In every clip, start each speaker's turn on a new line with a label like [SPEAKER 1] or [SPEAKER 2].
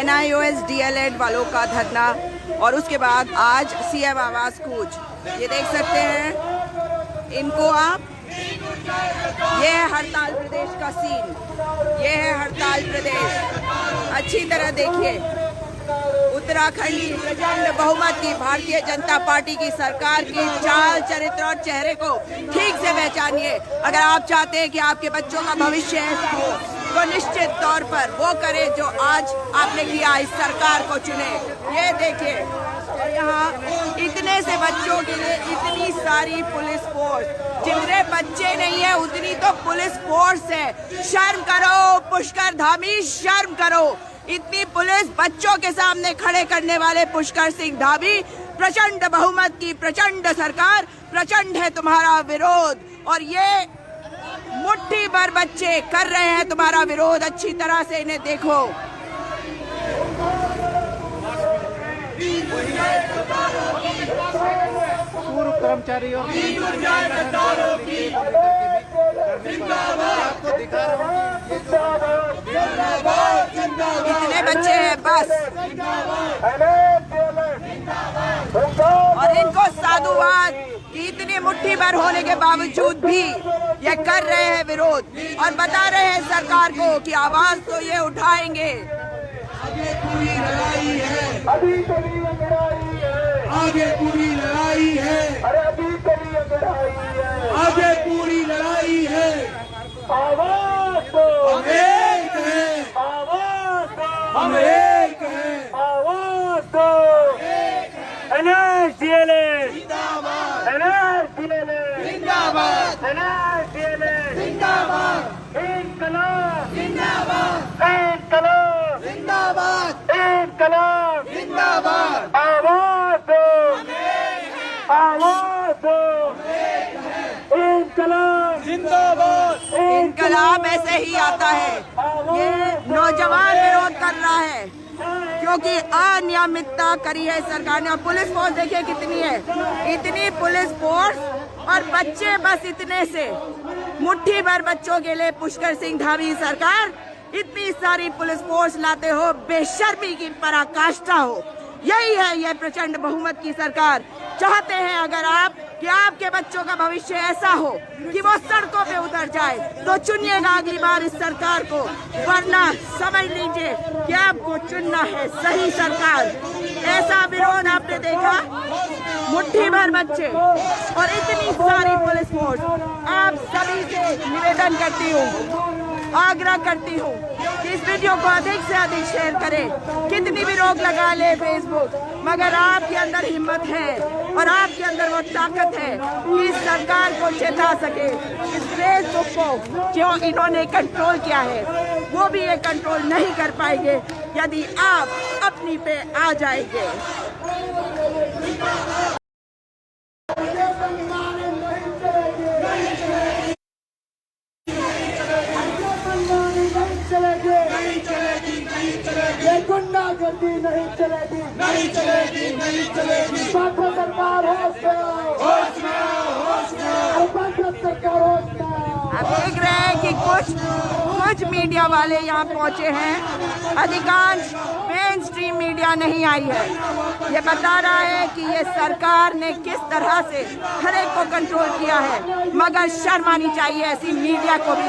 [SPEAKER 1] NIOS DLED वालों का धरना और उसके बाद आज CM आवाज कूच। ये देख सकते हैं इनको आप। ये है हड़ताल प्रदेश का सीन, ये है हड़ताल प्रदेश। अच्छी तरह देखिए, उत्तराखंड की प्रचंड बहुमत की भारतीय जनता पार्टी की सरकार की चाल, चरित्र और चेहरे को ठीक से पहचानिए। अगर आप चाहते हैं कि आपके बच्चों का भविष्य ऐसा हो तो निश्चित तौर पर वो करें जो आज आपने किया, इस सरकार को चुने। ये देखिए, और यहाँ इतने से बच्चों के लिए इतनी सारी पुलिस फोर्स, जितने बच्चे नहीं है उतनी तो पुलिस फोर्स है। शर्म करो पुष्कर धामी, शर्म करो। इतनी पुलिस बच्चों के सामने खड़े करने वाले पुष्कर सिंह धामी, प्रचंड बहुमत की प्रचंड सरकार, प्रचंड है तुम्हारा विरोध। और ये मुट्ठी भर बच्चे कर रहे हैं तुम्हारा विरोध। अच्छी तरह से इन्हें देखो।
[SPEAKER 2] पूर्व कर्मचारी और
[SPEAKER 1] इतने बच्चे हैं बस, और इनको साधुवाद कि इतनी मुट्ठी भर होने के बावजूद भी ये कर रहे हैं विरोध और बता रहे हैं सरकार को कि आवाज तो ये उठाएंगे।
[SPEAKER 3] आगे पूरी लड़ाई है,
[SPEAKER 4] अभी कभी लड़ाई है,
[SPEAKER 3] आगे पूरी लड़ाई है,
[SPEAKER 4] अरे अभी कभी लड़ाई है,
[SPEAKER 3] आगे पूरी लड़ाई है।
[SPEAKER 4] आवाज दो,
[SPEAKER 3] हम एक हैं,
[SPEAKER 4] आवाज दो,
[SPEAKER 3] हम एक हैं,
[SPEAKER 4] आवाज दो। NSDLA
[SPEAKER 3] जिंदाबाद,
[SPEAKER 4] NSDLA
[SPEAKER 3] जिंदाबाद,
[SPEAKER 4] NSDLA
[SPEAKER 3] जिंदाबाद,
[SPEAKER 4] इनकलाब
[SPEAKER 3] जिंदाबाद,
[SPEAKER 4] इनकलाब
[SPEAKER 3] जिंदाबाद,
[SPEAKER 4] इनकलाब
[SPEAKER 3] जिंदाबाद।
[SPEAKER 4] आवाज दो, आवाज दो, इनकलाब
[SPEAKER 3] जिंदाबाद।
[SPEAKER 1] इनकलाब ऐसे ही आता है। ये नौजवान विरोध कर रहा है क्योंकि अनियमितता करी है सरकार ने। और पुलिस फोर्स देखिए कितनी है, इतनी पुलिस फोर्स और बच्चे बस इतने से। मुट्ठी भर बच्चों के लिए पुष्कर सिंह धामी सरकार इतनी सारी पुलिस फोर्स लाते हो, बेशर्मी की पराकाष्ठा हो। यही है ये प्रचंड बहुमत की सरकार। चाहते हैं अगर आप कि आपके बच्चों का भविष्य ऐसा हो कि वो सड़कों पे उतर जाए तो चुनिएगा अगली बार इस सरकार को, वरना समझ लीजिए कि आपको चुनना है सही सरकार। ऐसा विरोध आपने देखा, मुट्ठी भर बच्चे और इतनी सारी पुलिस फोर्स। आप सभी से निवेदन करती हूँ, आग्रह करती हूँ कि इस वीडियो को अधिक से अधिक शेयर करें। कितनी भी रोक लगा ले फेसबुक, मगर आपके अंदर हिम्मत है और आपके अंदर वो ताकत है कि इस सरकार को चेता सके। इस फेसबुक को जो इन्होंने कंट्रोल किया है वो भी ये कंट्रोल नहीं कर पाएंगे यदि आप अपनी पे आ जाएंगे।
[SPEAKER 4] ये गुंडागर्दी नहीं चलेगी,
[SPEAKER 3] नहीं चलेगी, नहीं चलेगी।
[SPEAKER 4] बाकी सरकार होश में आओ,
[SPEAKER 3] होश में आओ, होश में आओ।
[SPEAKER 4] बाकी सरकार होश में आओ।
[SPEAKER 1] आप देख रहे हैं कि कुछ मीडिया वाले यहाँ पहुँचे हैं, अधिकांश मेन स्ट्रीम मीडिया नहीं आई है। ये बता रहा है कि ये सरकार ने किस तरह से हर एक को कंट्रोल किया है, मगर शर्म आनी चाहिए ऐसी मीडिया को भी।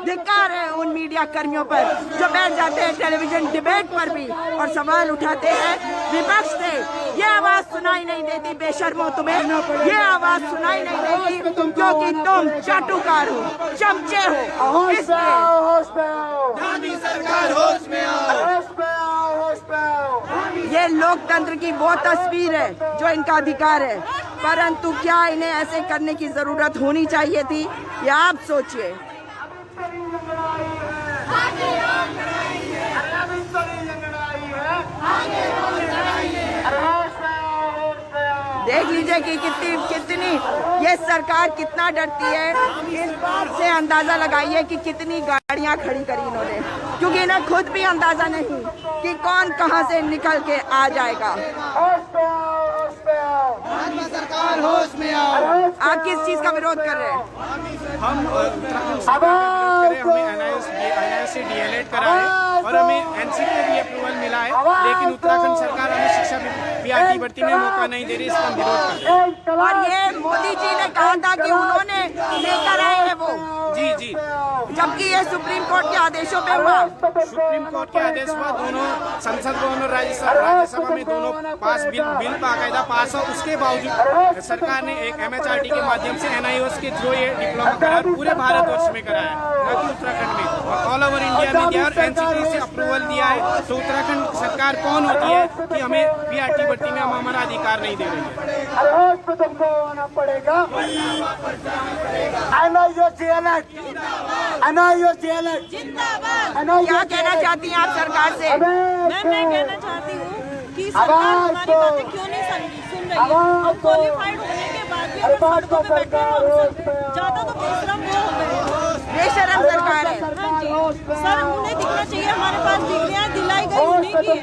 [SPEAKER 1] धिक्कार है उन मीडिया कर्मियों पर जो बैठ जाते हैं टेलीविजन डिबेट पर भी और सवाल उठाते हैं विपक्ष से। ये आवाज सुनाई नहीं देती बेशर्मो तुम्हें, ये आवाज सुनाई नहीं देती क्योंकि तुम चाटुकार हो, चमचे हो।
[SPEAKER 4] होश में आओ, होश में आओ,
[SPEAKER 3] धामी सरकार होश में आओ,
[SPEAKER 4] होश में आओ, होश में आओ।
[SPEAKER 1] ये लोकतंत्र की वो तस्वीर है जो इनका अधिकार है, परंतु क्या इन्हें ऐसे करने की जरूरत होनी चाहिए थी, या आप सोचिए। देख लीजिए कि कितनी ये सरकार कितना डरती है। इस बात से अंदाजा लगाइए कि कितनी गाड़ियां खड़ी करी इन्होंने, क्योंकि इन्हें खुद भी अंदाजा नहीं कि कौन कहां से निकल के आ जाएगा।
[SPEAKER 4] होश में आओ, होश में आओ।
[SPEAKER 3] भाजपा सरकार होश में आओ।
[SPEAKER 1] आप किस चीज का विरोध कर रहे हैं?
[SPEAKER 2] हम उत्तराखंड सरकार का विरोध करें, हमें NIOS से DLED करा है और हमें NC के भी अप्रूवल मिला है, लेकिन उत्तराखंड सरकार हमें शिक्षा PRT भर्ती में मौका नहीं दे रही, इसका हम विरोध कर रहे हैं।
[SPEAKER 1] और ये मोदी जी ने कहा था कि उन्होंने लेकर आए हैं वो,
[SPEAKER 2] जी,
[SPEAKER 1] जबकि ये सुप्रीम कोर्ट के आदेशों पे हुआ।
[SPEAKER 2] सुप्रीम कोर्ट के आदेश हुआ, दोनों संसद भवन और राज्यसभा में दोनों बिल बाकायदा पास हो, उसके बावजूद सरकार ने एक MHRD के माध्यम से NIOS के थ्रू ये डिप्लोमा करार पूरे भारतवर्ष में कराया, न कि उत्तराखंड में, और ऑल ओवर इंडिया में दिया और NCT से अप्रूवल दिया है। तो उत्तराखंड सरकार कौन होती है कि हमें PRT भर्ती में हमारा अधिकार नहीं दे रही है?
[SPEAKER 4] रोज पे तुमको आना पड़ेगा।
[SPEAKER 1] क्या कहना चाहती हैं आप सरकार से?
[SPEAKER 5] मैं कहना चाहती हूँ कि सरकार हमारी बातें क्यों नहीं सुन रही है। हम क्वालिफाइड होने के बाद भी अगर सड़कों पे बैठे हैं, ज्यादा तो बेशरम वो हो गए।
[SPEAKER 1] बेशरम सरकार है।
[SPEAKER 5] हाँ जी, सर उन्हें दिखना चाहिए, हमारे पास डिग्रियाँ दिलाई गई उन्हीं की है।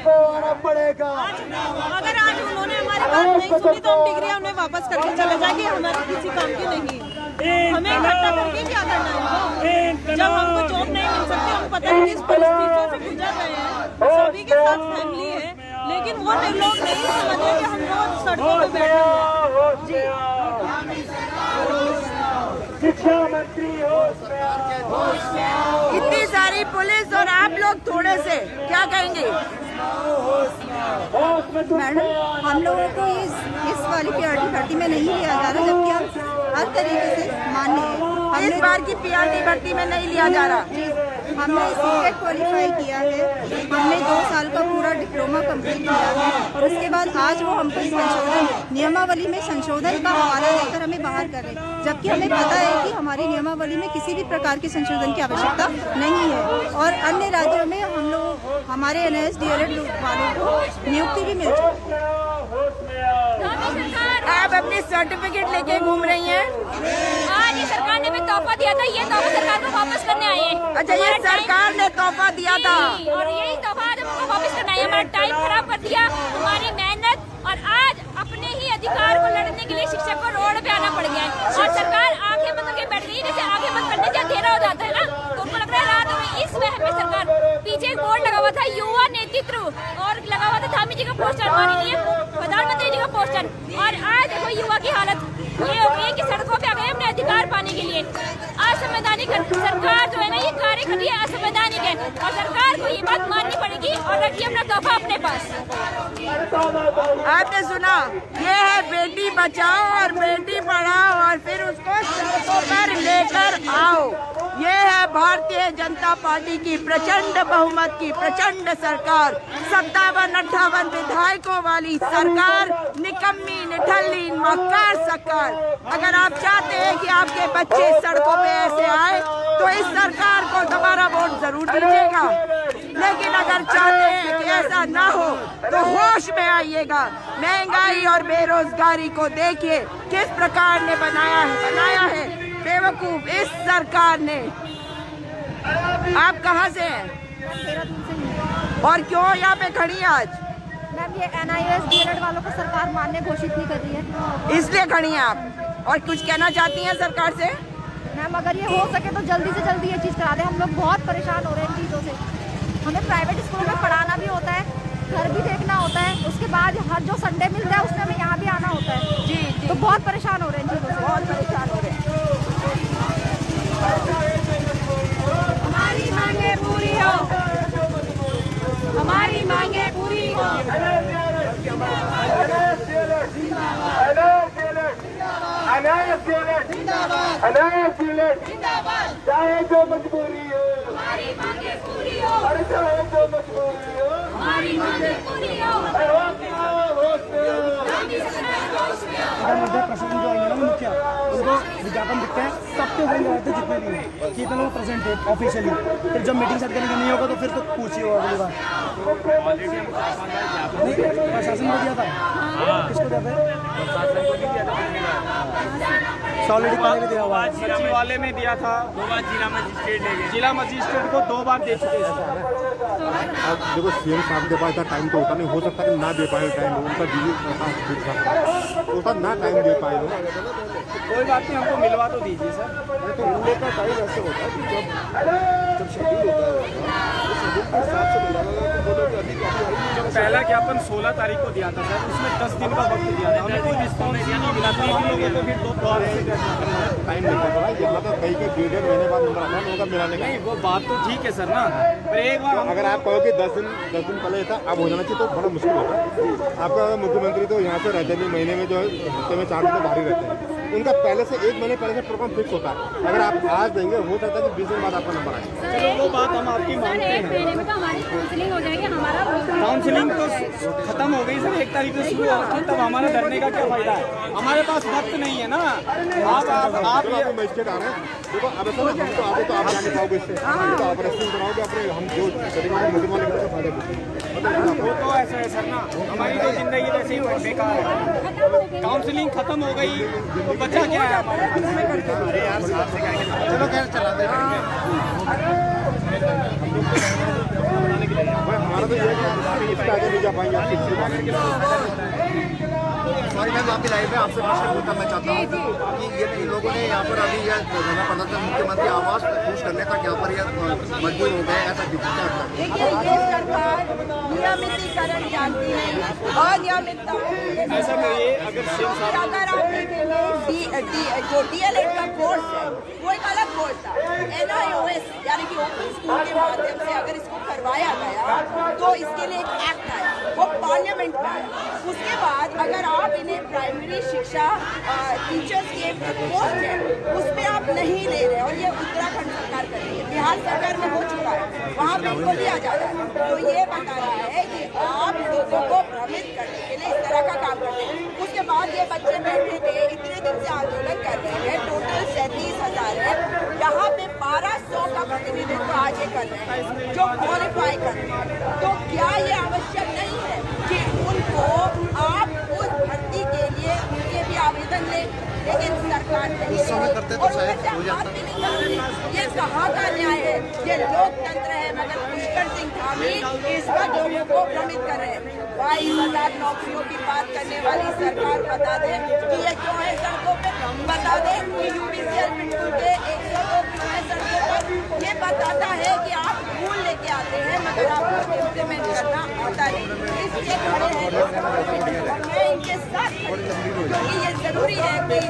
[SPEAKER 5] अगर आज उन्होंने हमारी बात नहीं सुनी तो हम डिग्रियाँ उन्हें वापस करके चले जाएंगे, हमारे किसी काम की नहीं। हमें इकट्ठा करके क्या करना है? जब हमको जॉब नहीं मिल सकती, हम पता नहीं किस परिस्थितियों से गुजर रहे हैं, सभी के साथ फैमिली है, लेकिन वो लोग नहीं समझ रहे कि हम लोग सड़कों पे बैठे हैं।
[SPEAKER 4] शिक्षा मंत्री
[SPEAKER 1] इतनी सारी पुलिस और आप लोग थोड़े से, क्या कहेंगे?
[SPEAKER 6] मैडम, हम लोगों को इस वाली PRT भर्ती में नहीं लिया जा रहा, जबकि हम हर तरीके से मान्य है।
[SPEAKER 1] इस बार की PRT भर्ती में नहीं लिया जा रहा।
[SPEAKER 6] हमने सीटेट क्वालिफाई किया है, हमने 2 साल का पूरा डिप्लोमा कंप्लीट किया है, और उसके बाद आज वो हमको संशोधन नियमावली में संशोधन का हवाला देकर हमें बाहर कर रहे हैं, जबकि हमें पता है कि हमारी नियमावली में किसी भी प्रकार के संशोधन की आवश्यकता नहीं है। और अन्य राज्यों में हम लोग हमारे NIOS DLED वालों को नियुक्ति भी मिल चुकी है।
[SPEAKER 1] आप अपनी सर्टिफिकेट लेके घूम रही हैं?
[SPEAKER 7] आज ये सरकार ने हमें तोहफा दिया था, ये तोहफा सरकार को वापस करने आए हैं।
[SPEAKER 1] अच्छा, ये सरकार ने तोहफा दिया था
[SPEAKER 7] और यही तोहफा आज हमको वापस करना है। हमारा टाइम खराब कर दिया, हमारी मेहनत, और आज अपने ही अधिकार को लड़ने के लिए शिक्षक को रोड पे आना पड़ गया है। और सरकार आंखें बंद करके बैठ गई, जैसे आंखें बंद करने से अंधेरा हो जाता है ना, तो उनको लग रहा है रात में। इस वहम में सरकार, पीछे एक बोर्ड लगा हुआ था युवा नेतृत्व, और लगा हुआ था धामी जी का पोस्टर, हमारे लिए प्रधानमंत्री जी का पोस्टर, और आज देखो युवा की हालत ये हो गई है कि सड़कों पे आ गए अपने अधिकार पाने के लिए। असंवैधानिक सरकार जो है ना, ये कार्य कर रही है, असंवैधानिक है, और सरकार को ये बात माननी पड़ेगी और रखिए अपना तोहफा अपने पास।
[SPEAKER 1] आपने सुना, ये है बेटी बचाओ और बेटी पढ़ाओ, और फिर उसको सड़कों पर लेकर आओ। ये है भारतीय जनता पार्टी की प्रचंड बहुमत की प्रचंड सरकार, 57-58 विधायकों वाली सरकार, निकम्मी, निठल्ली, मक्कार सरकार। अगर आप चाहते हैं कि आपके बच्चे सड़कों पे ऐसे आए, तो इस सरकार को दोबारा वोट जरूर दीजिएगा। लेकिन अगर चाहते हैं कि ऐसा ना हो, तो होश में आइएगा। महंगाई और बेरोजगारी को देखिए किस प्रकार ने बनाया है बेवकूफ इस सरकार ने। आप कहाँ से हैं और क्यों यहाँ पे खड़ी हैं आज?
[SPEAKER 6] मैम, ये NIOS DLED वालों को सरकार मान्य घोषित नहीं कर रही है,
[SPEAKER 1] इसलिए खड़ी हैं आप। और कुछ कहना चाहती हैं सरकार से?
[SPEAKER 6] मैम अगर ये हो सके तो जल्दी से जल्दी ये चीज़ करा दें। हम लोग बहुत परेशान हो रहे हैं इन चीज़ों से। हमें प्राइवेट स्कूल में पढ़ाना भी होता है, घर भी देखना होता है, उसके बाद हर जो संडे मिलता है उसमें हमें यहाँ भी आना होता है।
[SPEAKER 1] जी जी,
[SPEAKER 6] तो बहुत परेशान हो रहे हैं इन चीज़ों से, बहुत परेशान हो रहे हैं।
[SPEAKER 7] हमारी मांगे पूरी हो, हमारी मांगे पूरी हो।
[SPEAKER 4] चाहे जो मजबूरी हो,
[SPEAKER 7] हमारी मांगे पूरी हो,
[SPEAKER 4] चाहे जो मजबूरी हो,
[SPEAKER 7] हमारी मांगे पूरी हो।
[SPEAKER 2] मध्य प्रशासन जो आएंगे ना मुखिया, उनको विज्ञापन दिखते हैं, सबके बन गए थे जितने भी हैं कि इतना वो प्रेजेंट है ऑफिशियली। फिर जब मीटिंग सेट करने का नहीं होगा तो फिर तो पूछिए वो अगली बार। नहीं, प्रशासन को दिया था, किसको दिया था?
[SPEAKER 3] ऑलरेडी पहले भी दिया हुआ है।
[SPEAKER 2] सचिवालय में दिया था, 2 बार जिला मजिस्ट्रेट को 2 बार दे चुके हैं।
[SPEAKER 8] अब देखो सीएम साहब के पास इतना टाइम तो होता नहीं, हो सकता है ना दे पाए टाइम, उनका बिजी होता ना टाइम दे पाए हो।
[SPEAKER 2] कोई बात नहीं, हमको मिलवा तो दीजिए सर।
[SPEAKER 8] तो मिलने का टाइम ऐसे होता है कि जब शेड्यूल होता है तो शेड्यूल के हिसाब से मिलाना तो बोलो कि अभी
[SPEAKER 2] जो पहला ज्ञापन 16 तारीख को दिया था सर, उसमें 10 दिन का वक्त दिया था, हमें कोई रिस्पॉन्स नहीं मिला। 3 लोगों को फिर 2 बार
[SPEAKER 8] टाइम लगता है। यहाँ तो कई 1.5 महीने बाद नंबर आता है, होगा मिलाने का।
[SPEAKER 2] नहीं, वो बात तो ठीक है सर ना, पर एक बार
[SPEAKER 8] अगर आप कहो कि 10 दिन पहले था अब हो जाना चाहिए तो बड़ा मुश्किल होता है। आपका मुख्यमंत्री तो यहाँ से रहते नहीं, महीने में जो है हफ्ते में 4 दिन बाहर ही रहते हैं। उनका पहले से 1 महीने पहले से प्रोग्राम फिक्स होता है। अगर आप आज देंगे हो सकता है कि 20 दिन बाद आपका नंबर आए।
[SPEAKER 2] चलो वो बात हम आपकी मानते हैं।
[SPEAKER 7] महीने में तो हमारी काउंसलिंग हो जाएगी, हमारा
[SPEAKER 2] काउंसलिंग तो खत्म हो गई सर, 1 तारीख से शुरू हुआ थी, तब हमारा डरने का क्या फायदा है? हमारे पास वक्त नहीं है ना। आप
[SPEAKER 8] ये मजिस्ट्रेट आ रहे हैं, देखो अब ऐसा ना, हम तो आगे तो आप जाने पाओगे इससे, तो आप रेस्टिंग कराओगे अपने, हम जो करेंगे मुकदमा लिखने का फायदा।
[SPEAKER 2] वो तो ऐसा है सर ना, हमारी तो जिंदगी वैसे ही बेकार है। काउंसलिंग खत्म हो गई तो बचा क्या है?
[SPEAKER 8] चलो खैर चलाते हैं। हमारा तो ये है इसके आगे नहीं जा पाएंगे आप।
[SPEAKER 3] सॉरी मैम, आपकी लाइव में आपसे प्रश्न करना चाहता हूँ कि ये इन लोगों ने यहाँ पर अभी यह धरना प्रदर्शन मुख्यमंत्री आवास खुश करने तक यहाँ पर यह मजबूर हो गए, ऐसा दिखता है।
[SPEAKER 1] देखिए ये सरकार नियमितीकरण जानती है, अनियमितता।
[SPEAKER 2] ऐसा करिए, अगर
[SPEAKER 1] आप देखेंगे जो DLED का कोर्स है वो एक अलग कोर्स था। NIOS यानी कि ओपन स्कूल के माध्यम से अगर इसको करवाया गया तो इसके लिए एक एक्ट आया, वो पार्लियामेंट में आया। उसके बाद अगर आप इन्हें प्राइमरी शिक्षा टीचर्स की एक पोस्ट है उस पर आप नहीं ले रहे, और ये उत्तराखंड सरकार कर रही है, बिहार सरकार में हो चुका है, वहाँ पे इनको लिया जा रहा है। तो ये बता रहा है कि आप लोगों को भ्रमित करने के लिए इस तरह का काम करते हैं। उसके बाद ये बच्चे बैठे थे, इतने दिन से आंदोलन कर रहे हैं, टोटल 37,000 है, यहाँ पे 1200 का प्रतिनिधित्व आज ये कर रहे हैं जो क्वालिफाई कर रहे हैं। तो क्या ये आवश्यक नहीं है कि उनको आप उस भर्ती के लिए उनके भी आवेदन लें? लेकिन सरकार नहीं
[SPEAKER 3] करते तो शायद हो जाता।
[SPEAKER 1] ये कहाँ का न्याय है? ये लोकतंत्र है, मगर पुष्कर सिंह धामी इस बात लोगों को भ्रमित कर रहे हैं। 22,000 नौकरियों की बात करने वाली सरकार बता दे कि ये क्यों है सड़कों पे, बता दे कि UPCL पिट्ठू के 102 क्यों है सड़कों पर। ये बताता है कि आप भूल लेके आते हैं मगर आपको इम्प्लीमेंट करना आता नहीं। इसलिए खड़े हैं और मैं इनके साथ खड़ी हूं, क्योंकि ये जरूरी है कि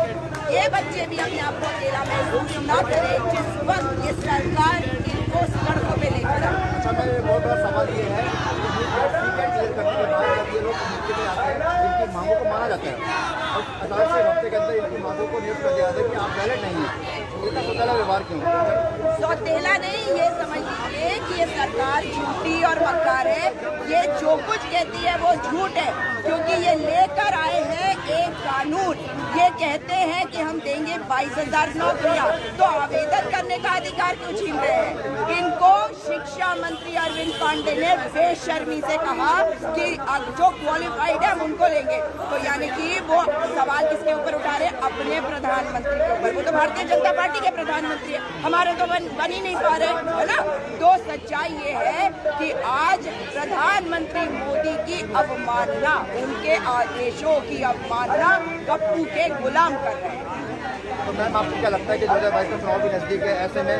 [SPEAKER 1] ये बच्चे भी अपने आप को अकेला महसूस न करें जिस वक्त ये सरकार इनको सड़कों पे लेकर आए।
[SPEAKER 3] अच्छा, मैं बहुत बड़ा सवाल ये है जब ये लोग मौके पे आते हैं, इनकी मांगों को माना जाता है और अदालत से हफ्ते के अंदर इनकी मांगों को नियुक्त कर दिया जाता है कि आप वैलिड नहीं है। इतना सौतेला व्यवहार क्यों?
[SPEAKER 1] सौतेला नहीं, ये समझ लीजिए कि ये सरकार झूठी और मक्कार है। ये जो कुछ कहती है वो झूठ है, क्योंकि ये लेकर आए हैं एक कानून। ये कहते हैं कि हम देंगे 22,000 नौकरियां, तो आवेदन करने का अधिकार क्यों छीन रहे हैं? इनको शिक्षा मंत्री अरविंद पांडे ने बेशर्मी से कहा कि जो क्वालिफाइड है हम उनको लेंगे। तो यानी कि वो सवाल किसके ऊपर उठा रहे हैं? अपने प्रधानमंत्री के ऊपर। वो तो भारतीय जनता पार्टी के प्रधानमंत्री है, हमारे तो बन ही नहीं पा रहे, है ना? तो सच्चाई ये है कि आज प्रधानमंत्री मोदी की अवमानना, उनके आदेशों की अवमानना गप्पू के गुलाम कर रहे हैं।
[SPEAKER 3] तो मैम, आपको क्या लगता है कि 2022 का चुनाव भी नजदीक है, ऐसे में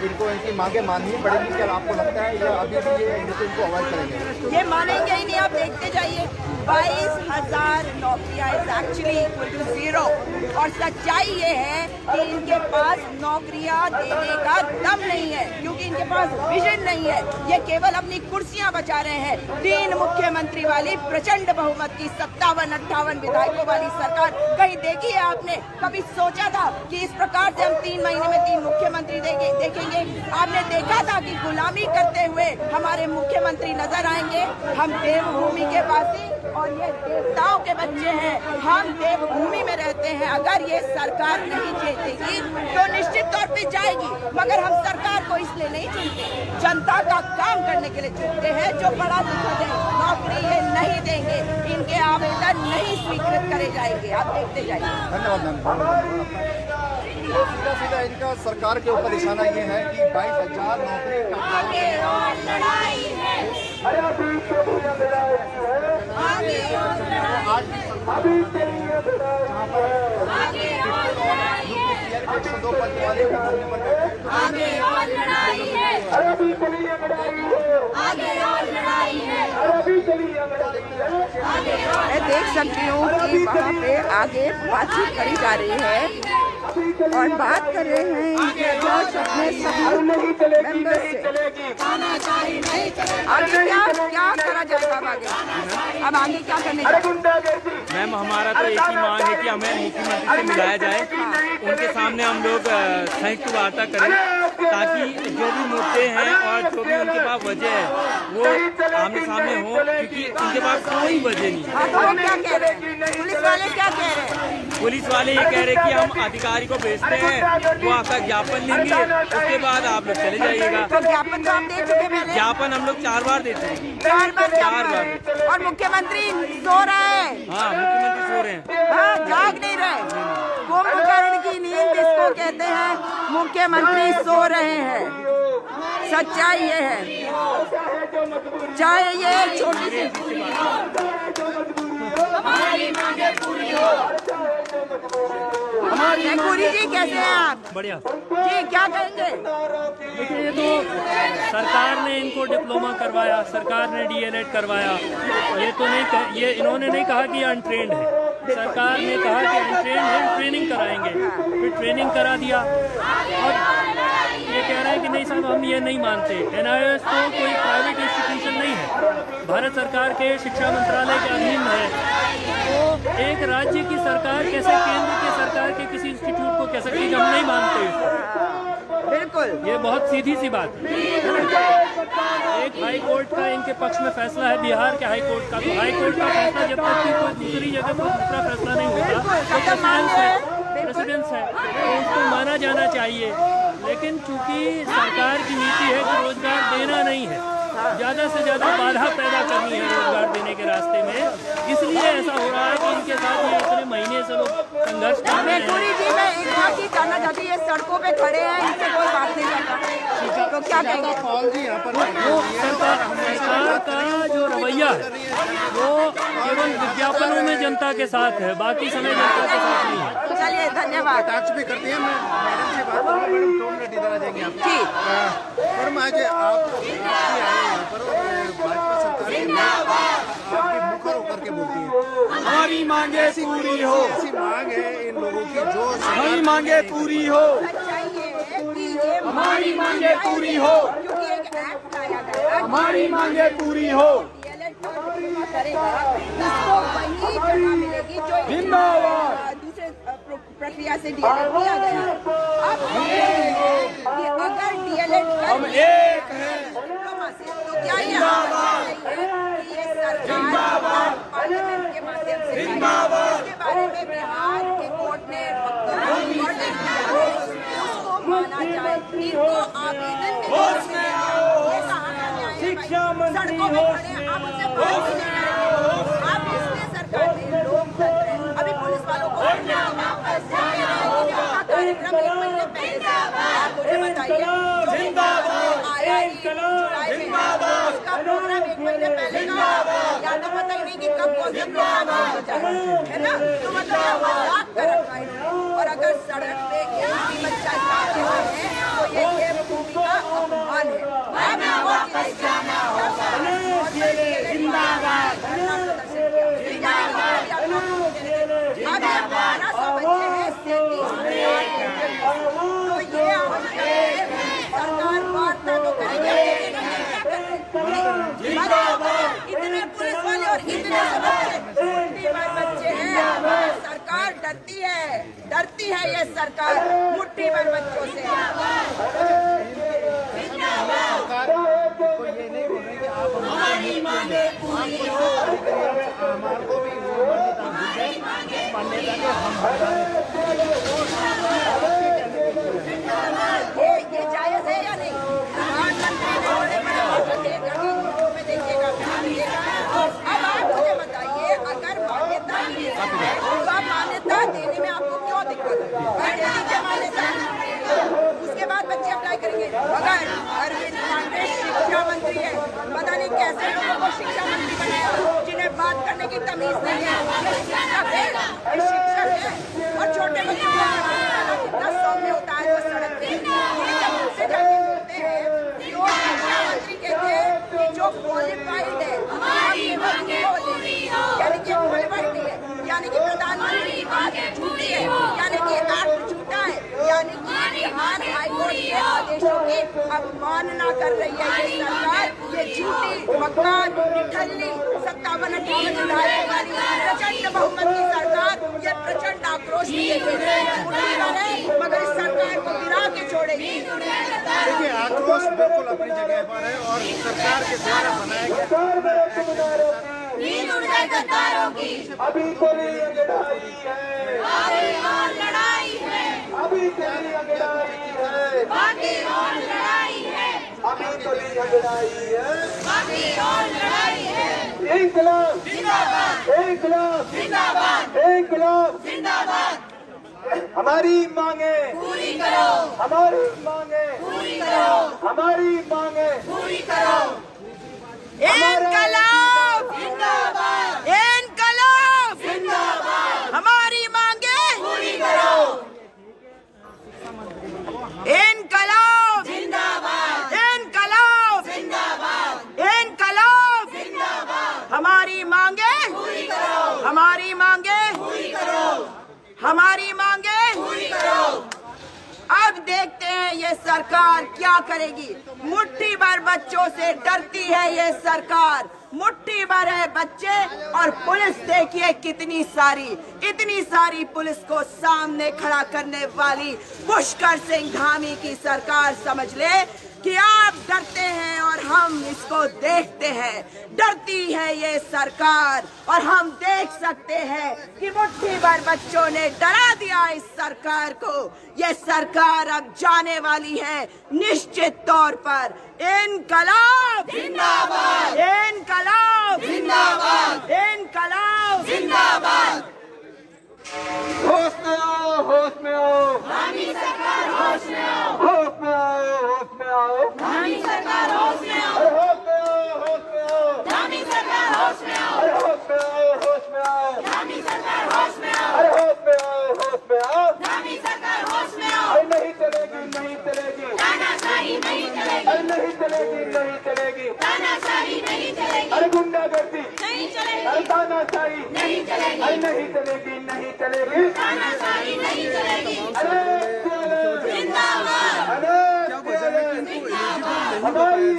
[SPEAKER 3] इनको इनकी मांगे माननी पड़ेगी? क्या आपको लगता है या अभी भी ये इनको अवॉइड करेंगे?
[SPEAKER 1] ये मानेंगे ही नहीं, आप देखते जाइए। 22,000 नौकरियां इज एक्चुअली इक्वल टू 0, और सच्चाई ये है कि इनके पास नौकरियां देने का दम नहीं है, क्योंकि इनके पास विजन नहीं है। ये केवल अपनी कुर्सियां बचा रहे हैं। 3 मुख्यमंत्री वाली प्रचंड बहुमत की 57-58 विधायकों वाली सरकार कहीं देखी है आपने? कभी सोचा था कि इस प्रकार से हम 3 महीने में 3 मुख्यमंत्री देखेंगे? आपने देखा था कि गुलामी करते हुए हमारे मुख्यमंत्री नजर आएंगे? हम देवभूमि के वासी और ये देवताओं के बच्चे हैं, हम देवभूमि में रहते हैं। अगर ये सरकार नहीं जीतेगी तो निश्चित तौर पे जाएगी, मगर हम सरकार को इसलिए नहीं चुनते, जनता का काम करने के लिए चुनते हैं। जो पढ़ा लिखा है नौकरी ये नहीं देंगे, इनके आवेदन नहीं स्वीकृत करे जाएंगे। आप देखते जाइए।
[SPEAKER 3] धन्यवाद। सीधा सीधा इनका सरकार के ऊपर निशाना ये है कि 22,000 नौकरी
[SPEAKER 4] अरे अभी चलिए लड़ाई अभी चलिए लड़ाई
[SPEAKER 3] 102 पद वाले
[SPEAKER 4] अरे अभी चलिए लड़ाई अरे अभी चलिए लड़ाई।
[SPEAKER 1] मैं देख सकती हूँ कि वहाँ पे आगे बातचीत करी जा रही है और बात कर रहे हैं इनके जज अपने सभी मेंबर से। आगे क्या करा जाएगा? अब आगे क्या करने जाएगा?
[SPEAKER 9] मैम हमारा तो एक ही मांग है कि हमें मुख्यमंत्री से मिलाया जाए, उनके सामने हम लोग संयुक्त वार्ता करें ताकि जो भी मुद्दे हैं और जो भी उनके पास वजह है वो आमने सामने हो, क्योंकि उनके पास कोई वजह नहीं है।
[SPEAKER 1] तो क्या कह रहे हैं? पुलिस वाले क्या कह रहे हैं?
[SPEAKER 9] पुलिस वाले ये कह रहे हैं कि हम अधिकारी को भेजते हैं, वो आपका ज्ञापन लेंगे, उसके बाद आप लोग चले जाइएगा।
[SPEAKER 1] तो ज्ञापन तो हम दे चुके पहले।
[SPEAKER 9] ज्ञापन हम लोग 4 बार देते हैं।
[SPEAKER 1] 4 बार?
[SPEAKER 9] बार।
[SPEAKER 1] और मुख्यमंत्री सो रहे हैं।
[SPEAKER 9] हाँ, मुख्यमंत्री सो रहे हैं।
[SPEAKER 1] हाँ, जाग नहीं रहे। कुंभकर्ण की नींद इसको कहते हैं, मुख्यमंत्री सो रहे हैं। सच्चाई ये है, चाहे ये छोटी सी पूरी जी। कैसे हैं आप?
[SPEAKER 9] बढ़िया
[SPEAKER 1] जी, क्या कहेंगे?
[SPEAKER 9] देखिए, ये तो सरकार ने इनको डिप्लोमा करवाया, सरकार ने डीएलएड करवाया, ये तो नहीं ये इन्होंने नहीं कहा कि ये अनट्रेंड है। सरकार ने कहा कि अनट्रेंड है, ट्रेनिंग कराएंगे, फिर ट्रेनिंग करा दिया और ये कह रहे हैं कि नहीं साहब हम ये नहीं मानते। NIOS तो कोई प्राइवेट इंस्टीट्यूशन नहीं है, भारत सरकार के शिक्षा मंत्रालय के अधीन है। तो एक राज्य की सरकार कैसे केंद्र की सरकार के किसी इंस्टीट्यूट को कह सकती है कि हम नहीं मानते?
[SPEAKER 1] बिल्कुल,
[SPEAKER 9] ये बहुत सीधी सी बात है। एक हाई कोर्ट का इनके पक्ष में फैसला है, बिहार के हाई कोर्ट का। तो हाई कोर्ट का फैसला जब तक कि कोई दूसरी जगह कोई दूसरा फैसला नहीं होता तो प्रेसिडेंस है तो उसको माना जाना चाहिए। लेकिन चूंकि सरकार की नीति है कि रोजगार देना नहीं है, ज़्यादा से ज़्यादा बाधा पैदा करनी है रोजगार देने के रास्ते में, इसलिए ऐसा हो रहा है कि इनके साथ ये इतने महीने से लोग संघर्ष कर रहे हैं।
[SPEAKER 1] जी, मैं एक बात ही जानना चाहती हूँ, ये सड़कों पे खड़े हैं, इनसे कोई बात नहीं करता, तो क्या कहेंगे?
[SPEAKER 9] वो सरकार का जो रवैया है वो केवल विज्ञापनों में जनता के साथ है, बाकी समय जनता के साथ नहीं है।
[SPEAKER 1] चलिए, धन्यवाद।
[SPEAKER 3] टच भी करती हैं। मैडम से बात करूँ, मैडम 2 मिनट इधर आ जाएंगे आप।
[SPEAKER 1] जी,
[SPEAKER 3] मैडम आज आप आए यहाँ पर भाजपा सरकार के आपके मुखर होकर के बोलती है
[SPEAKER 2] हमारी मांगे पूरी हो,
[SPEAKER 3] ऐसी मांग है इन लोगों की जो
[SPEAKER 2] हमारी मांगे पूरी हो,
[SPEAKER 1] हमारी
[SPEAKER 2] मांगे पूरी हो,
[SPEAKER 1] क्योंकि एक एक्ट लाया गया,
[SPEAKER 2] हमारी मांगे पूरी हो।
[SPEAKER 1] करेगा उसको वही जगह मिलेगी जो दूसरे प्रक्रिया से डीएलएड किया गया। अब कि अगर डीएलएड
[SPEAKER 2] हम एक हैं,
[SPEAKER 1] तो क्या ये सरकार पार्लियामेंट के माध्यम से इसके बारे में बिहार के कोर्ट ने ऑर्डर किया है, उसको माना जाए। इनको आवेदन शिक्षा मंत्री हो, आप इसलिए सरकार ने लोकतंत्र है। अभी पुलिस वालों को कार्यक्रम 1 महीने पहले से आप मुझे बताइए, उसका प्रोग्राम 1 महीने पहले का, या तो पता ही नहीं कि कब कौन सा प्रोग्राम हो जाए, है ना? तो मतलब ये मजाक कर रखा है। और अगर सड़क पे एक भी बच्चा जा रहा है तो ये देवभूमि का अपमान है। सरकार वार्ता तो करेगी, इतने पुलिस वाले और इतने बच्चे हैं, सरकार डरती है ये सरकार मुट्ठी भर बच्चों से।
[SPEAKER 3] सरकार को ये नहीं बोल रही कि आप
[SPEAKER 1] ये जायज है या नहीं? प्रधानमंत्री ने बड़े बड़े में देखिएगा। अब आप मुझे बताइए, अगर मान्यता ही है तो आप मान्यता देने में आपको क्यों दिक्कत है? मान्यता उसके बाद बच्चे अप्लाई करेंगे। अगर अरविंद पांडे शिक्षा मंत्री है, पता नहीं कैसे लोगों को शिक्षा मंत्री बनाया जिन्हें बात करने की तमीज नहीं है। ये शिक्षक है, ये शिक्षक है। और छोटे बच्चों को कितना सौम्य होता है वो सड़क पे। ये जब उनसे जाके मिलते हैं तो शिक्षा मंत्री कहते हैं कि जो क्वालिफाइड है यानी कि क्वालिफाइड नहीं है, यानी कि प्रधानमंत्री की बात झूठी है, यानी कि एक्ट झूठा है, यानी कि बिहार हाईकोर्ट के आदेशों की अवमानना कर रही है ये सरकार। ये झूठी मकान निठल्ली 57-58 विधायकों वाली प्रचंड बहुमत की सरकार ये प्रचंड आक्रोश लिए है, मगर इस सरकार को गिरा के छोड़ेगी।
[SPEAKER 3] देखिए, आक्रोश बिल्कुल अपनी जगह पर है और सरकार के द्वारा बनाया गया
[SPEAKER 4] अभी तेरी लड़ाई है,
[SPEAKER 7] लड़ाई है,
[SPEAKER 4] अभी तेरी लड़ाई है,
[SPEAKER 7] बाकी और लड़ाई है,
[SPEAKER 4] अभी तेरी लड़ाई है,
[SPEAKER 7] बाकी और लड़ाई है।
[SPEAKER 4] इंकलाब
[SPEAKER 7] जिंदाबाद,
[SPEAKER 4] इंकलाब
[SPEAKER 7] जिंदाबाद,
[SPEAKER 4] इंकलाब
[SPEAKER 7] जिंदाबाद।
[SPEAKER 4] हमारी मांगे
[SPEAKER 7] पूरी करो,
[SPEAKER 4] हमारी मांगे
[SPEAKER 7] पूरी करो,
[SPEAKER 4] हमारी मांगे
[SPEAKER 7] पूरी करो।
[SPEAKER 1] इनकलाब
[SPEAKER 7] जिंदाबाद,
[SPEAKER 1] इनकलाब
[SPEAKER 7] जिंदाबाद,
[SPEAKER 1] हमारी मांगे
[SPEAKER 7] पूरी करो।
[SPEAKER 1] इनकलाब
[SPEAKER 7] जिंदाबाद,
[SPEAKER 1] इनकलाब
[SPEAKER 7] जिंदाबाद,
[SPEAKER 1] इनकलाब
[SPEAKER 7] जिंदाबाद,
[SPEAKER 1] हमारी मांगे
[SPEAKER 7] पूरी करो,
[SPEAKER 1] हमारी मांगे
[SPEAKER 7] पूरी करो,
[SPEAKER 1] हमारी मांगे
[SPEAKER 7] पूरी करो।
[SPEAKER 1] अब देखते हैं ये सरकार क्या करेगी। मुट्ठी भर बच्चों से डरती है ये सरकार, मुट्ठी भर है बच्चे और पुलिस देखिए कितनी सारी, इतनी सारी पुलिस को सामने खड़ा करने वाली पुष्कर सिंह धामी की सरकार समझ ले कि आप डरते हैं और हम इसको देखते हैं। डरती है ये सरकार और हम देख सकते हैं कि मुट्ठी भर बच्चों ने डरा दिया इस सरकार को। ये सरकार अब जाने वाली है निश्चित तौर पर। इनकलाब
[SPEAKER 7] जिंदाबाद,
[SPEAKER 1] इनकलाब
[SPEAKER 7] जिंदाबाद,
[SPEAKER 1] इनकलाब
[SPEAKER 7] जिंदाबाद।
[SPEAKER 4] होश में आओ, होश में आओ,
[SPEAKER 7] धामी सरकार होश में आओ,
[SPEAKER 4] होश में आओ, होश में आओ,
[SPEAKER 7] धामी सरकार होश में आओ,
[SPEAKER 4] अरे होश में आओ, होश में आओ,
[SPEAKER 7] धामी सरकार होश में आओ,
[SPEAKER 4] अरे होश में आओ, होश में आओ,
[SPEAKER 7] धामी सरकार होश में आओ,
[SPEAKER 4] अरे होश में आओ, होश में आओ,
[SPEAKER 7] धामी सरकार होश में आओ।
[SPEAKER 4] अरे नहीं चलेगी, नहीं चलेगी,
[SPEAKER 7] तानाशाही नहीं चलेगी,
[SPEAKER 4] अरे नहीं चलेगी, नहीं चलेगी,
[SPEAKER 7] तानाशाही नहीं चलेगी,
[SPEAKER 4] अरे गुंडागर्दी,
[SPEAKER 7] नहीं चलेगी,
[SPEAKER 4] अरे तानाशाही,
[SPEAKER 7] नहीं चलेगी,
[SPEAKER 4] अरे नहीं चलेगी, नहीं चलेगी,
[SPEAKER 7] तानाशाही नहीं चलेगी।
[SPEAKER 4] अरे
[SPEAKER 7] जिंदाबाद,
[SPEAKER 4] अरे हमारी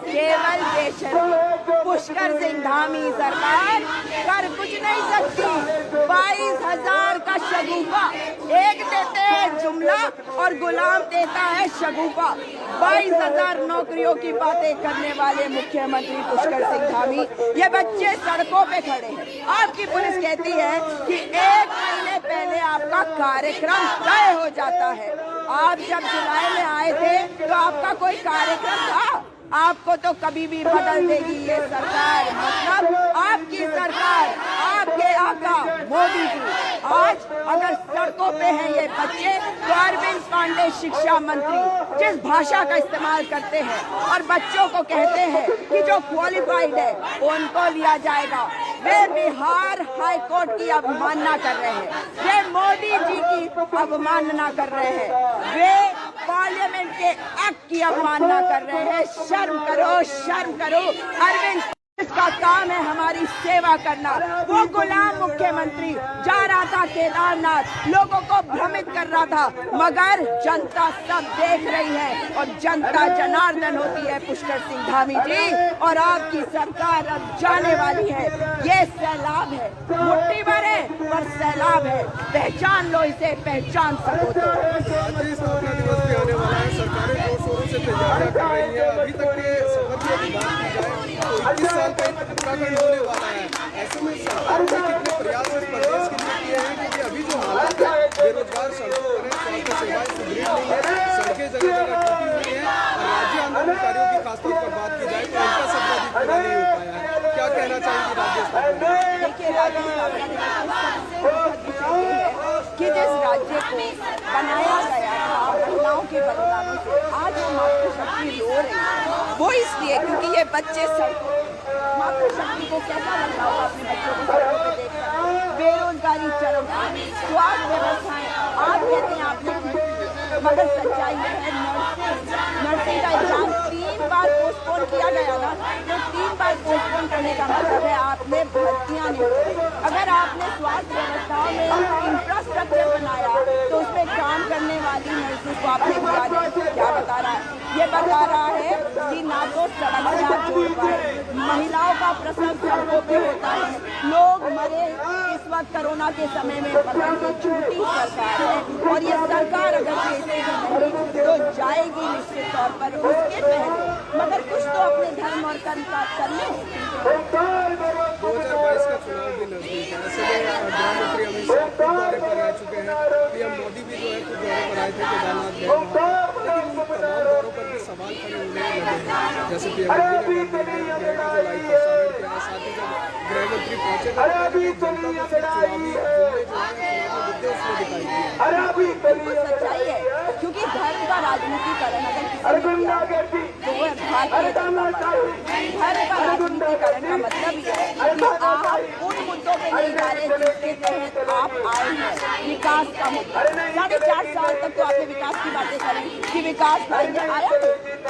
[SPEAKER 1] केवल बेशर्म पुष्कर सिंह धामी सरकार कर कुछ नहीं सकती। 22,000 का शगुफा, एक देते हैं जुमला और गुलाम देता है शगुफा। 22,000 नौकरियों की बातें करने वाले मुख्यमंत्री पुष्कर सिंह धामी, ये बच्चे सड़कों पे खड़े हैं। आपकी पुलिस कहती है कि 1 महीने पहले आपका कार्यक्रम तय हो जाता है। आप जब जुलाई में आए थे तो आपका कोई कार्यक्रम था? आपको तो कभी भी बदल देगी ये सरकार। मतलब आपकी सरकार, आपके आका मोदी जी आज अगर सड़कों पे हैं ये बच्चे, तो अरविंद पांडे शिक्षा मंत्री जिस भाषा का इस्तेमाल करते हैं और बच्चों को कहते हैं कि जो क्वालिफाइड है उनको लिया जाएगा, वे बिहार हाई कोर्ट की अवमानना कर रहे हैं, वे मोदी जी की अवमानना कर रहे हैं, वे पार्लियामेंट के एक्ट की अवमानना कर रहे हैं। शर्म करो, शर्म करो। अरविंद इसका काम है हमारी सेवा करना। वो गुलाम मुख्यमंत्री जा रहा था केदारनाथ, लोगों को भ्रमित कर रहा था, मगर जनता सब देख रही है और जनता जनार्दन होती है पुष्कर सिंह धामी जी। और आपकी सरकार अब जाने वाली है। ये सैलाब है, मुट्ठी भर है पर सैलाब है। पहचान लो इसे, पहचान सको तो।
[SPEAKER 10] आज स्थापना दिवस भी आने वाला है, सरकारें जोर शोरों से तैयारियां कर रही हैं। अभी तक के सफर की यदि बात की जाए तो 21 साल का उत्तराखंड होने वाला है। ऐसे में सरकार ने कितने प्रयास इस प्रदेश के लिए किए हैं, क्योंकि अभी जो हालात है, बेरोजगार सड़कों पर है, स्वास्थ्य सेवाएं सुदृढ़ नहीं है, सड़कें जगह जगह टूटी हुई हैं और राज्य आंदोलनकारियों की खासतौर पर बात की जाए तो उनका शब्द अभी पूरा नहीं हो पाया है। क्या कहना चाहेंगे राज्य स्थापना?
[SPEAKER 1] देखिए, राज्य कि जिस राज्य को बनाया गया था महिलाओं के बलिदानों से, आज वो मातृशक्ति रो रही है। वो इसलिए क्योंकि ये बच्चे मातृशक्ति को कैसा लगता होगा अपने बच्चों को सड़कों पे देखकर। बेरोजगारी चरम, स्वास्थ्य व्यवस्थाएं, आप कहते हैं आपने, मगर सच्चाई है नर्सिंग का एग्जाम 3 बार पोस्टपोन किया गया ना, तो 3 बार पोस्टपोन करने का मतलब है आपने भर्तियां नहीं की। अगर आपने स्वास्थ्य व्यवस्थाओं में इंफ्रास्ट्रक्चर बनाया तो उसमें काम करने वाली नर्सेज को आपने दिया नहीं। क्या बता रहा है? ये बता रहा है कि ना तो सड़क से आप जोड़ पाए, महिलाओं का प्रसव सड़कों पे होता है, लोग मरे। इस वक्त कोरोना के समय में पता नहीं झूठी सरकार है और ये सरकार अगर तो जाएगी निश्चित तौर पर उसके पहले, मगर कुछ तो अपने धर्म और कर्म का कर ले।
[SPEAKER 10] 2022 का चुनाव भी नजदीक है। ऐसे में गृहमंत्री अमित शाह दौरे पर रह चुके हैं, पीएम मोदी भी जो है कुछ दौरे पर आए थे, केदारनाथ गए, लेकिन तमाम दौरों पर भी सवाल खड़े होने लगे हैं। जैसे पीएम मोदी ने जो लाइव प्रसारण किया, साथ ही जब गृहमंत्री पहुंचे तो जनता को सिर्फ चुनावी मुद्दे उसमें दिखाई दिए।
[SPEAKER 1] सच्चाई है, क्योंकि धर्म का राजनीतिकरण अगर किसी ने किया तो वो भारतीय जनता पार्टी। धर्म का राजनीतिकरण का मतलब ये है कि आप उन मुद्दों पे नहीं जा रहे जिसके तहत आप आए हैं। विकास का मुद्दा 4.5 साल तक तो आपने विकास की बातें करी कि विकास लाएंगे, आया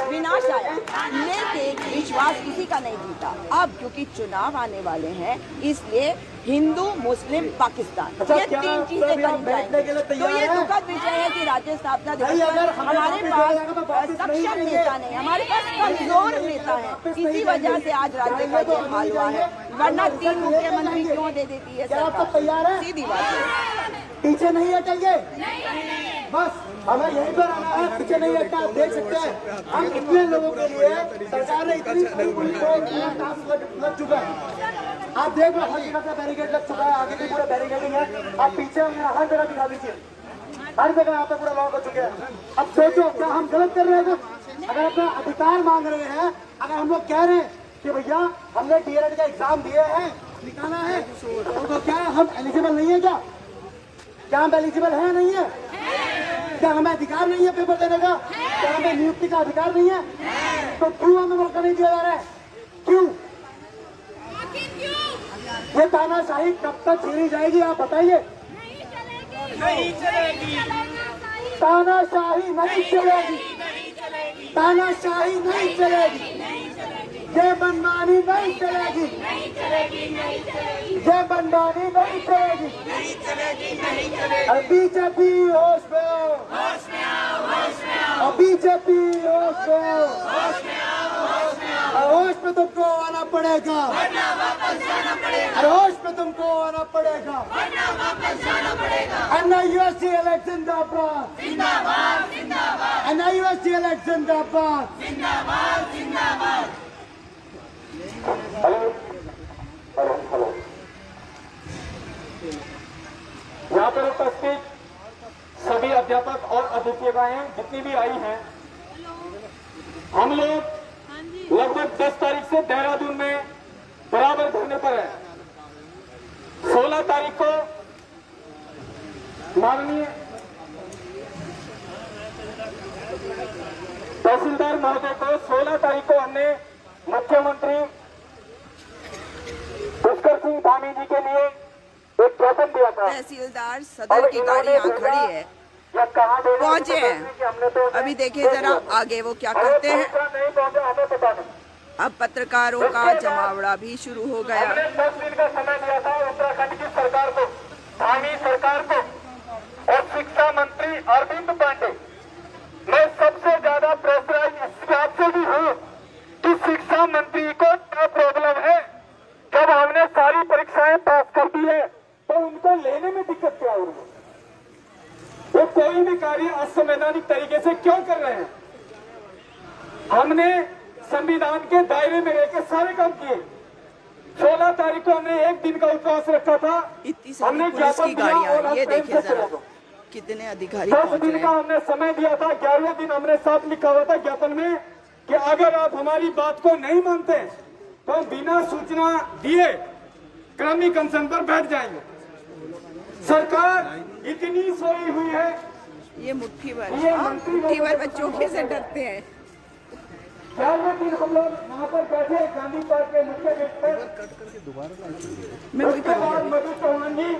[SPEAKER 1] विनाश आया, लेकिन विश्वास किसी का नहीं जीता। अब क्योंकि चुनाव आने वाले हैं इसलिए हिंदू मुस्लिम पाकिस्तान ये 3 चीजें करी जाएंगी। तो ये दुखद विषय है कि राज्य स्थापना दिवस पर हमारे पास सक्षम नेता नहीं, हमारे पास कमजोर नेता है। इसी वजह से आज राज्य का ये हाल हुआ है, वरना 3 मुख्यमंत्री क्यों दे देती है सरकार? सीधी बात है,
[SPEAKER 4] पीछे नहीं हटेंगे, बस हमें यहीं पर आना है, पीछे नहीं हटना। आप देख सकते हैं हम कितने लोगों के लिए सरकार ने इतनी काम लग चुका है। आप देख लो, हर जगह से बैरिकेड लग चुका है, आगे भी पूरा बैरिकेडिंग है। आप पीछे हर जगह दिखा दीजिए, हर जगह यहाँ पे पूरा लॉक हो चुके हैं। अब सोचो क्या हम गलत कर रहे हैं? अगर अपना अधिकार मांग रहे हैं, अगर हम लोग कह रहे हैं कि भैया हमने डीएलएड का एग्जाम दिए हैं, निकाला है, तो क्या हम एलिजिबल नहीं है? क्या हम एलिजिबल है नहीं है? क्या हमें अधिकार नहीं है पेपर देने का? क्या हमें नियुक्ति का अधिकार नहीं है? तो क्यों हमें मौका नहीं दिया जा रहा है? क्यों? ये तानाशाही कब तक छीनी जाएगी आप बताइए?
[SPEAKER 7] नहीं चलेगी।
[SPEAKER 4] तानाशाही नहीं चलेगी, तानाशाही नहीं चलेगी, ये मनमानी नहीं चलेगी, ये मनमानी नहीं चलेगी। बीजेपी होश में आओ, बीजेपी होश में आओ, होश में तुमको आना पड़ेगा, होश में तुमको आना पड़ेगा। NIUS DLED जिंदाबाद, NIUS DLED जिंदाबाद।
[SPEAKER 11] यहाँ पर उपस्थित सभी अध्यापक और अध्यापिकाएं जितनी भी आई हैं, हम लोग लगभग 10 तारीख से देहरादून में बराबर धरने पर है। 16 तारीख को माननीय तहसीलदार महोदय को 16 तारीख को हमने मुख्यमंत्री पुष्कर सिंह धामी जी के लिए एक ज्ञापन दिया था।
[SPEAKER 1] तहसीलदार सदर की गाड़ी यहाँ खड़ी है, पहुंचे हैं। अभी देखिए जरा आगे वो क्या करते हैं। अब पत्रकारों का जमावड़ा भी शुरू हो गया।
[SPEAKER 11] 10 दिन का समय दिया था उत्तराखंड की सरकार को, धामी सरकार को और शिक्षा मंत्री अरविंद पांडे। मैं सबसे ज्यादा प्रेशराइज इस बात से भी हूँ कि शिक्षा मंत्री को क्या प्रॉब्लम है। जब हमने सारी परीक्षाएं पास कर दी है तो उनको लेने में दिक्कत क्या हो रही है? वो कोई भी कार्य असंवैधानिक तरीके से क्यों कर रहे हैं? हमने संविधान के दायरे में रहकर सारे काम किए। 16 तारीख को हमने एक दिन का उपवास रखा था।
[SPEAKER 1] इतनी सारी
[SPEAKER 11] हमने
[SPEAKER 1] पुलिस
[SPEAKER 11] ज्ञापन
[SPEAKER 1] की
[SPEAKER 11] दिया
[SPEAKER 1] गाड़ियां,
[SPEAKER 11] और
[SPEAKER 1] ये
[SPEAKER 11] ट्रेन
[SPEAKER 1] देखिए
[SPEAKER 11] से
[SPEAKER 1] जरा
[SPEAKER 11] चले गए।
[SPEAKER 1] कितने अधिकारी
[SPEAKER 11] 10
[SPEAKER 1] पहुंच
[SPEAKER 11] दिन
[SPEAKER 1] रहे
[SPEAKER 11] का
[SPEAKER 1] हैं।
[SPEAKER 11] हमने समय दिया था। 11वें दिन हमने साफ लिखा हुआ था ज्ञापन में कि अगर आप हमारी बात को नहीं मानते तो बिना सूचना दिए क्रमिक अनशन पर बैठ जाएंगे। सरकार इतनी सोई हुई है।
[SPEAKER 1] ये मुट्ठी भर बच्चों के से डरते हैं।
[SPEAKER 11] 11वें दिन हम लोग वहाँ पर बैठे गांधी पार्क के मुख्य गेट पर। उसके बाद मधु चौहान जी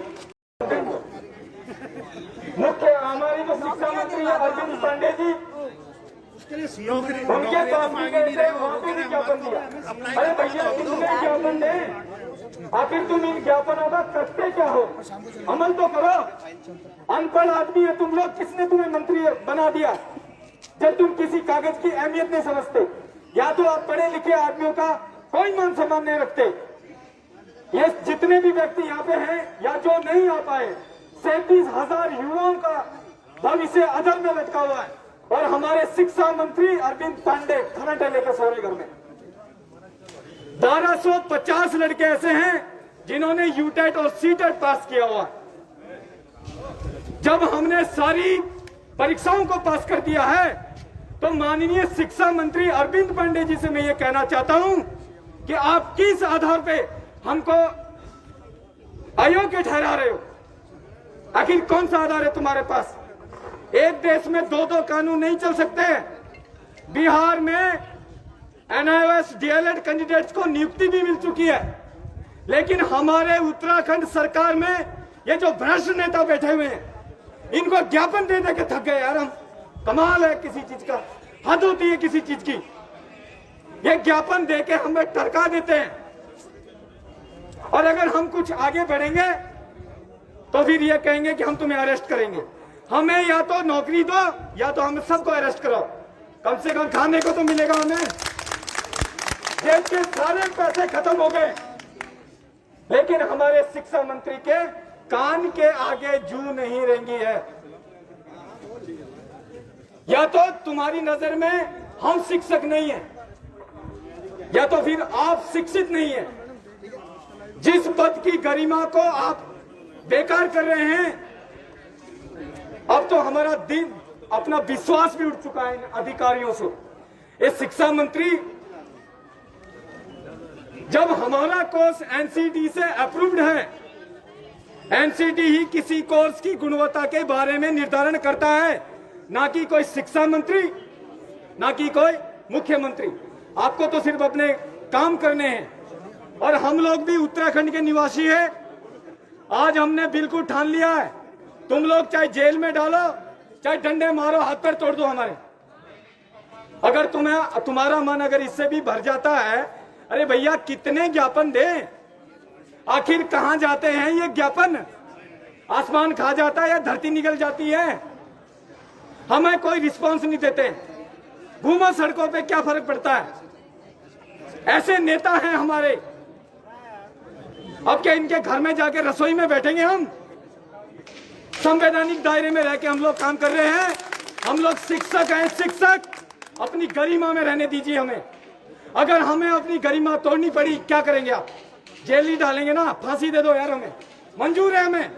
[SPEAKER 11] मुख्य हमारी जो शिक्षा मंत्री है अरविंद पांडे जी उनके पास भी गए थे, वहाँ पे भी ज्ञापन दिया। अरे भैया इतने ज्ञापन दे, आखिर तुम इन ज्ञापनों का करते क्या हो? अमल तो करो। अनपढ़ आदमी है तुम लोग, किसने तुम्हें मंत्री बना दिया जब तुम किसी कागज की अहमियत नहीं समझते? या तो आप पढ़े लिखे आदमियों का कोई मान सम्मान नहीं रखते। ये जितने भी व्यक्ति यहाँ पे हैं या जो नहीं आ पाए, 37,000 युवाओं का भविष्य अधर में लटका हुआ है और हमारे शिक्षा मंत्री अरविंद पांडे खराटे लेकर सो रहे घर में। 1250 लड़के ऐसे हैं जिन्होंने यूटेट और सीटेट पास किया हुआ। जब हमने सारी परीक्षाओं को पास कर दिया है तो माननीय शिक्षा मंत्री अरविंद पांडे जी से मैं ये कहना चाहता हूं कि आप किस आधार पे हमको अयोग्य ठहरा रहे हो? आखिर कौन सा आधार है तुम्हारे पास? एक देश में 2 कानून नहीं चल सकते। बिहार में NIOS DLED कैंडिडेट्स को नियुक्ति भी मिल चुकी है, लेकिन हमारे उत्तराखंड सरकार में ये जो भ्रष्ट नेता बैठे हुए हैं इनको ज्ञापन दे दे के थक गए यार हम। कमाल है किसी चीज का, हद होती है किसी चीज की। ये ज्ञापन दे के हमें टरका देते हैं और अगर हम कुछ आगे बढ़ेंगे तो फिर ये कहेंगे कि हम तुम्हें अरेस्ट करेंगे। हमें या तो नौकरी दो या तो हम सबको अरेस्ट कराओ, कम से कम खाने को तो मिलेगा हमें। देश के सारे पैसे खत्म हो गए, लेकिन हमारे शिक्षा मंत्री के कान के आगे जू नहीं रहेंगी है। या तो तुम्हारी नजर में हम शिक्षक नहीं है या तो फिर आप शिक्षित नहीं है। जिस पद की गरिमा को आप बेकार कर रहे हैं, अब तो हमारा दिन अपना विश्वास भी उठ चुका है इन अधिकारियों से। ये शिक्षा मंत्री, जब हमारा कोर्स NCT से अप्रूव्ड है, NCT ही किसी कोर्स की गुणवत्ता के बारे में निर्धारण करता है, ना कि कोई शिक्षा मंत्री, ना कि कोई मुख्यमंत्री। आपको तो सिर्फ अपने काम करने हैं। और हम लोग भी उत्तराखंड के निवासी हैं। आज हमने बिल्कुल ठान लिया है, तुम लोग चाहे जेल में डालो, चाहे डंडे मारो, हाथ पैर तोड़ दो हमारे। अगर तुम्हारा मन अगर इससे भी भर जाता है, अरे भैया कितने ज्ञापन दें? आखिर कहां जाते हैं ये ज्ञापन? आसमान खा जाता है या धरती निकल जाती है? हमें कोई रिस्पांस नहीं देते। घूमो सड़कों पे, क्या फर्क पड़ता है? ऐसे नेता हैं हमारे। अब क्या इनके घर में जाके रसोई में बैठेंगे हम? संवैधानिक दायरे में रह के हम लोग काम कर रहे हैं। हम लोग शिक्षक हैं, शिक्षक। अपनी गरिमा में रहने दीजिए हमें। अगर हमें अपनी गरिमा तोड़नी पड़ी, क्या करेंगे आप? जेल ही डालेंगे ना? फांसी दे दो यार, हमें मंजूर है हमें।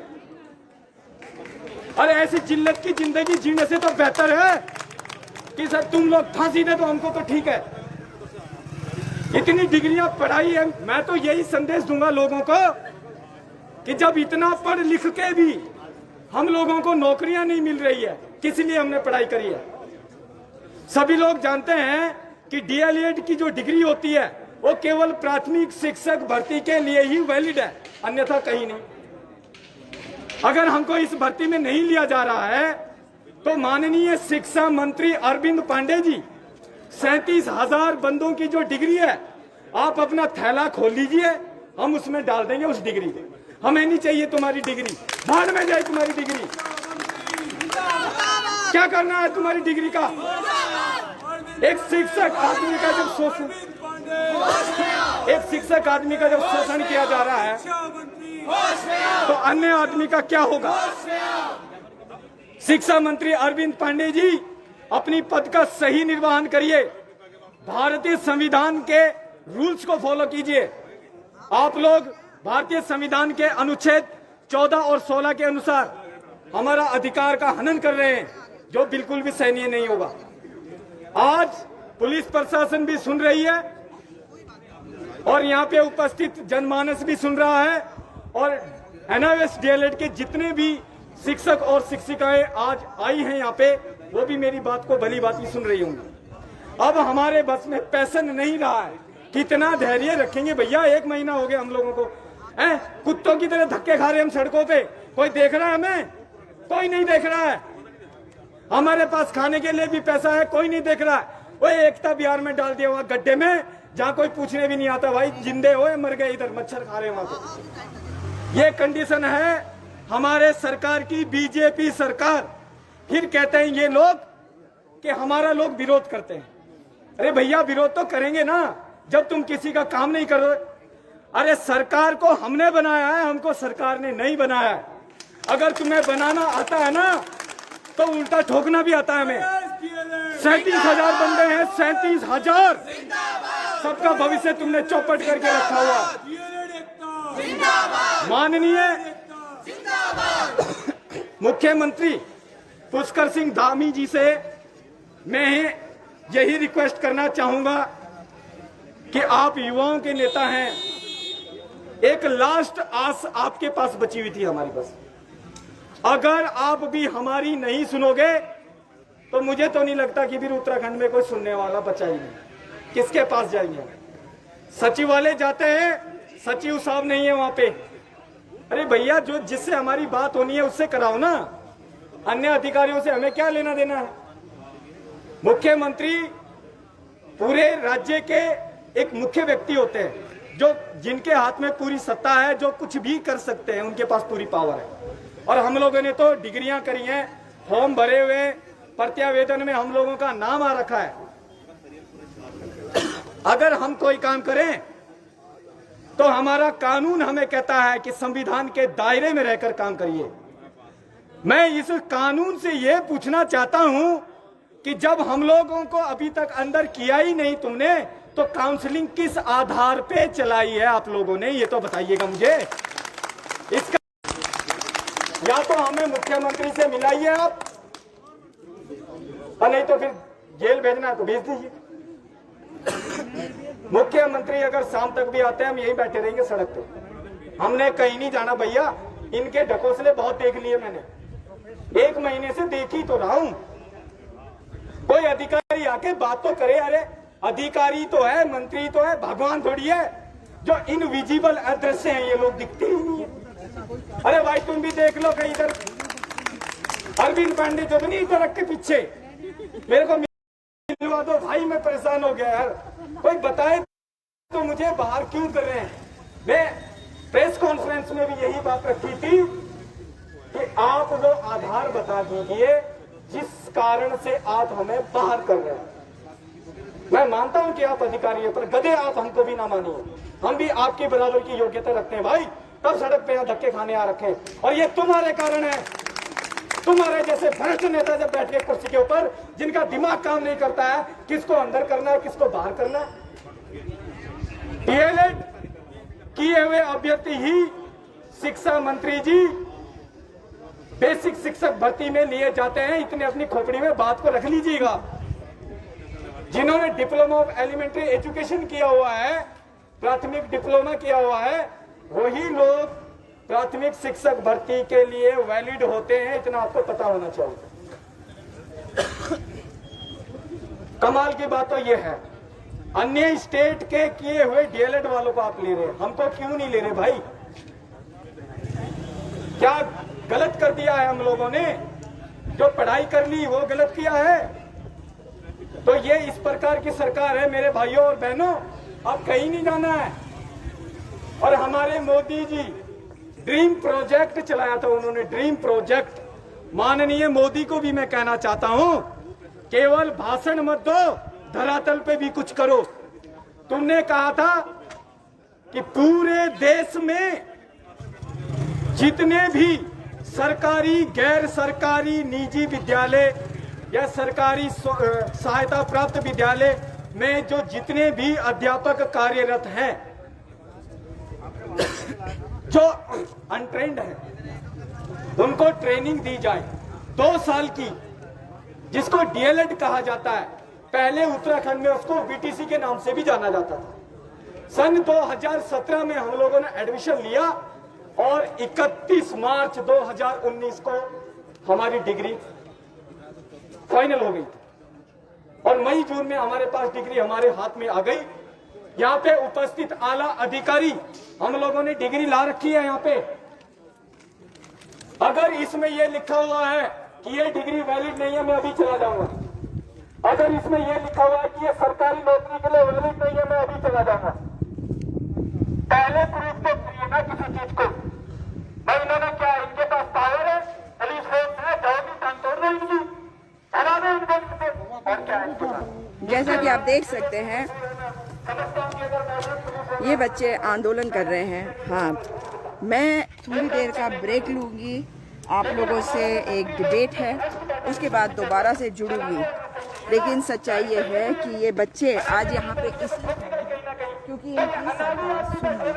[SPEAKER 11] अरे ऐसी जिल्लत की जिंदगी जीने से तो बेहतर है कि सर तुम लोग फांसी दे दो हमको, तो ठीक है। इतनी डिग्रियां पढ़ाई है। मैं तो यही संदेश दूंगा लोगों को कि जब इतना पढ़ लिख के भी हम लोगों को नौकरियां नहीं मिल रही है, किस लिए हमने पढ़ाई करी है? सभी लोग जानते हैं कि DLED की जो डिग्री होती है वो केवल प्राथमिक शिक्षक भर्ती के लिए ही वैलिड है, अन्यथा कहीं नहीं। अगर हमको इस भर्ती में नहीं लिया जा रहा है तो माननीय शिक्षा मंत्री अरविंद पांडे जी, 37,000 बंदों की जो डिग्री है, आप अपना थैला खोल लीजिए, हम उसमें डाल देंगे उस डिग्री। हमें नहीं चाहिए तुम्हारी डिग्री, भाड़ में जाए तुम्हारी डिग्री। क्या करना है तुम्हारी डिग्री का? एक शिक्षक आदमी का जब सोच एक शिक्षक आदमी का जब शोषण किया जा रहा है तो अन्य आदमी का क्या होगा? शिक्षा मंत्री अरविंद पांडे जी, अपनी पद का सही निर्वहन करिए, भारतीय संविधान के रूल्स को फॉलो कीजिए। आप लोग भारतीय संविधान के अनुच्छेद 14 और 16 के अनुसार हमारा अधिकार का हनन कर रहे हैं, जो बिल्कुल भी सहनीय नहीं होगा। आज पुलिस प्रशासन भी सुन रही है और यहाँ पे उपस्थित जनमानस भी सुन रहा है, और NIOS DLED के जितने भी शिक्षक और शिक्षिकाएं आज आई हैं यहाँ पे, वो भी मेरी बात को भली भांति सुन रही होंगी। अब हमारे बस में पैसन नहीं रहा है, कितना धैर्य रखेंगे भैया? 1 महीना हो गया हम लोगों को, कुत्तों की तरह धक्के खा रहे हम सड़कों पे। कोई देख रहा है हमें? कोई नहीं देख रहा है। हमारे पास खाने के लिए भी पैसा है, कोई नहीं देख रहा है। वो एकता बिहार में डाल दिया हुआ गड्ढे में, जहाँ कोई पूछने भी नहीं आता भाई जिंदे हो मर गए, इधर मच्छर खा रहे वहां पे। ये कंडीशन है हमारे सरकार की, बीजेपी सरकार। फिर कहते हैं ये लोग कि हमारा लोग विरोध करते हैं। अरे भैया विरोध तो करेंगे ना जब तुम किसी का काम नहीं कर रहे। अरे सरकार को हमने बनाया है, हमको सरकार ने नहीं बनाया है। अगर तुम्हें बनाना आता है ना तो उल्टा ठोकना भी आता है हमें। 37,000 बंदे हैं, 37,000, सबका भविष्य तुमने चौपट करके रखा हुआ। माननीय मुख्यमंत्री पुष्कर सिंह धामी जी से मैं यही रिक्वेस्ट करना चाहूंगा कि आप युवाओं के नेता हैं, एक लास्ट आस आपके पास बची हुई थी हमारी पास। अगर आप भी हमारी नहीं सुनोगे तो मुझे तो नहीं लगता कि फिर उत्तराखंड में कोई सुनने वाला बचा ही नहीं। किसके पास जाएंगे? सचिवालय जाते हैं, सचिव साहब नहीं है वहां पे। अरे भैया जो जिससे हमारी बात होनी है उससे कराओ ना, अन्य अधिकारियों से हमें क्या लेना देना है? मुख्यमंत्री पूरे राज्य के एक मुख्य व्यक्ति होते हैं, जो जिनके हाथ में पूरी सत्ता है, जो कुछ भी कर सकते हैं, उनके पास पूरी पावर है। और हम लोगों ने तो डिग्रियां करी हैं, फॉर्म भरे हुए, प्रत्यावेदन में हम लोगों का नाम आ रखा है। अगर हम कोई काम करें तो हमारा कानून हमें कहता है कि संविधान के दायरे में रहकर काम करिए। मैं इस कानून से यह पूछना चाहता हूं कि जब हम लोगों को अभी तक अंदर किया ही नहीं तुमने, तो काउंसलिंग किस आधार पे चलाई है आप लोगों ने, ये तो बताइएगा मुझे। इसका या तो हमें मुख्यमंत्री से मिलाइए आप, और नहीं तो फिर जेल भेजना है तो भेज दीजिए। मुख्यमंत्री अगर शाम तक भी आते हैं, हम यहीं बैठे रहेंगे सड़क पे, हमने कहीं नहीं जाना भैया। इनके ढकोसले बहुत देख लिए मैंने, 1 महीने से देख ही तो रहा हूं। कोई अधिकारी आके बात तो करे। अरे अधिकारी तो है, मंत्री तो है, भगवान थोड़ी है। जो इनविजिबल अदृश्य हैं ये लोग दिखते ही नहीं है। अरे भाई तुम भी देख लो कहीं इधर अरविंद पांडे जो बनी इधर के पीछे, मेरे को मिलवा दो भाई, मैं परेशान हो गया यार। कोई बताए तो मुझे बाहर क्यों कर रहे हैं। मैं प्रेस कॉन्फ्रेंस में भी यही बात रखी थी कि आप वो आधार बता दीजिए जिस कारण से आप हमें बाहर कर रहे हैं। मैं मानता हूं कि आप अधिकारी हैं, पर गधे आप हमको भी ना मानिए। हम भी आपके बराबर की योग्यता रखते हैं भाई, तब सड़क पे यहाँ धक्के खाने आ रखे हैं। और ये तुम्हारे कारण है। तुम्हारे जैसे भ्रष्ट नेता जब बैठ के कुर्सी के ऊपर, जिनका दिमाग काम नहीं करता है, किसको अंदर करना है किसको बाहर करना है। डीएलएड किए हुए अभ्यर्थी ही शिक्षा मंत्री जी बेसिक शिक्षक भर्ती में लिए जाते हैं। इतने अपनी खोपड़ी में बात को रख लीजिएगा। जिन्होंने डिप्लोमा ऑफ एलिमेंट्री एजुकेशन किया हुआ है, प्राथमिक डिप्लोमा किया हुआ है, वही लोग प्राथमिक शिक्षक भर्ती के लिए वैलिड होते हैं। इतना आपको पता होना चाहिए। कमाल की बात तो यह है, अन्य स्टेट के किए हुए डीएलएड वालों को आप ले रहे हैं, हमको क्यों नहीं ले रहे भाई? क्या गलत कर दिया है हम लोगों ने? जो पढ़ाई कर ली वो गलत किया है? तो ये इस प्रकार की सरकार है मेरे भाइयों और बहनों, अब कहीं नहीं जाना है। और हमारे मोदी जी ड्रीम प्रोजेक्ट चलाया था उन्होंने, ड्रीम प्रोजेक्ट। माननीय मोदी को भी मैं कहना चाहता हूं, केवल भाषण मत दो, धरातल पे भी कुछ करो। तुमने कहा था कि पूरे देश में जितने भी सरकारी, गैर सरकारी, निजी विद्यालय या सरकारी सहायता प्राप्त विद्यालय में जो जितने भी अध्यापक कार्यरत हैं, जो अनट्रेंड हैं, उनको ट्रेनिंग दी जाए 2 साल की, जिसको डीएलएड कहा जाता है। पहले उत्तराखंड में उसको बीटीसी के नाम से भी जाना जाता था। सन 2017 में हम लोगों ने एडमिशन लिया और 31 मार्च 2019 को हमारी डिग्री फाइनल हो गई और मई जून में हमारे पास डिग्री हमारे हाथ में आ गई। यहाँ पे उपस्थित आला अधिकारी हम लोगों ने डिग्री ला रखी है। यहाँ पे अगर इसमें ये लिखा हुआ है कि ये डिग्री वैलिड नहीं है, मैं अभी चला जाऊंगा। अगर इसमें ये लिखा हुआ है कि ये सरकारी नौकरी के लिए वैलिड नहीं है, मैं अभी चला जाऊंगा। पहले प्रूफ तो करिए ना किसी चीज को। भाई इन्होंने क्या, इनके पास पावर है, पुलिस फोर्स है, जाओगी कान तोड़ देंगी, हरा दे इनको, और क्या है।
[SPEAKER 1] जैसा कि आप देख सकते हैं, ये बच्चे आंदोलन कर रहे हैं। हाँ, मैं थोड़ी देर का ब्रेक लूँगी, आप लोगों से एक डिबेट है, उसके बाद दोबारा से जुड़ूंगी। लेकिन सच्चाई ये है कि ये बच्चे आज यहाँ पे इसलिए क्योंकि इनकी सरकार सुन रही है।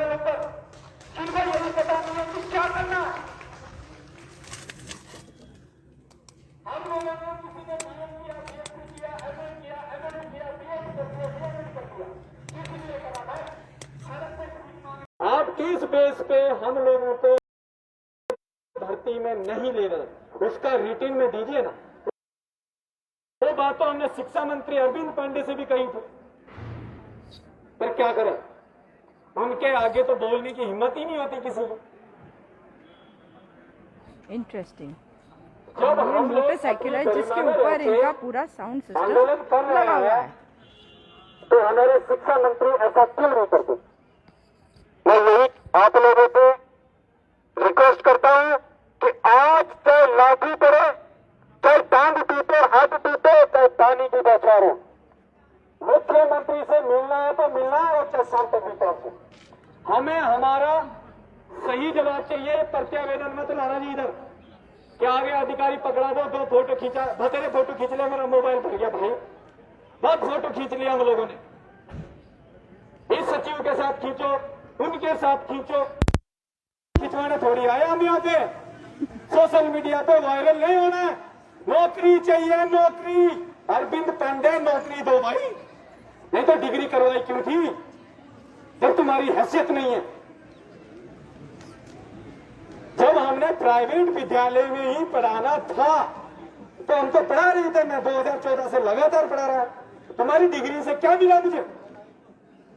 [SPEAKER 11] आप किस बेस पे हम लोगों को भर्ती में नहीं ले रहे, उसका रिटर्न में दीजिए ना। वो बात तो हमने शिक्षा मंत्री अरविंद पांडे से भी कही थी, पर क्या करें, उनके आगे तो बोलने की हिम्मत ही नहीं होती किसी को।
[SPEAKER 1] इंटरेस्टिंग। ये मोटरसाइकिल है जिसके ऊपर इनका पूरा साउंड सिस्टम लगा हुआ है।
[SPEAKER 11] तो हमारे शिक्षा मंत्री ऐसा क्यों नहीं करते? मैं यही आप लोगों से रिक्वेस्ट करता हूं कि आज चाहे लाठी करे, चाहे टांग टूटे, हाथ टूटे, चाहे पानी की बौछार हो, मुख्यमंत्री से मिलना है तो मिलना है, और चाहे शाम तक भी पहुंचे। हमें हमारा सही जवाब चाहिए। प्रत्यावेदन मत लाना जी इधर, क्या आगे अधिकारी पकड़ा दो, 2 फोटो खींचा, बतेरे फोटो खींच लिया, मेरा मोबाइल भर गया भाई, बहुत फोटो खींच लिया हम लोगों ने। इस सचिव के साथ खींचो, उनके साथ खींचो, खिंचवाने थोड़ी आए हम यहाँ पे। सोशल मीडिया पे वायरल नहीं होना है। नौकरी चाहिए, नौकरी। अरविंद पांडे नौकरी दो भाई, नहीं तो डिग्री करवाई क्यों थी जब तुम्हारी हैसियत नहीं है। जब हमने प्राइवेट विद्यालय में ही पढ़ाना था तो हम तो पढ़ा रहे थे। मैं 2014 से लगातार पढ़ा रहा। तुम्हारी डिग्री से क्या मिला मुझे?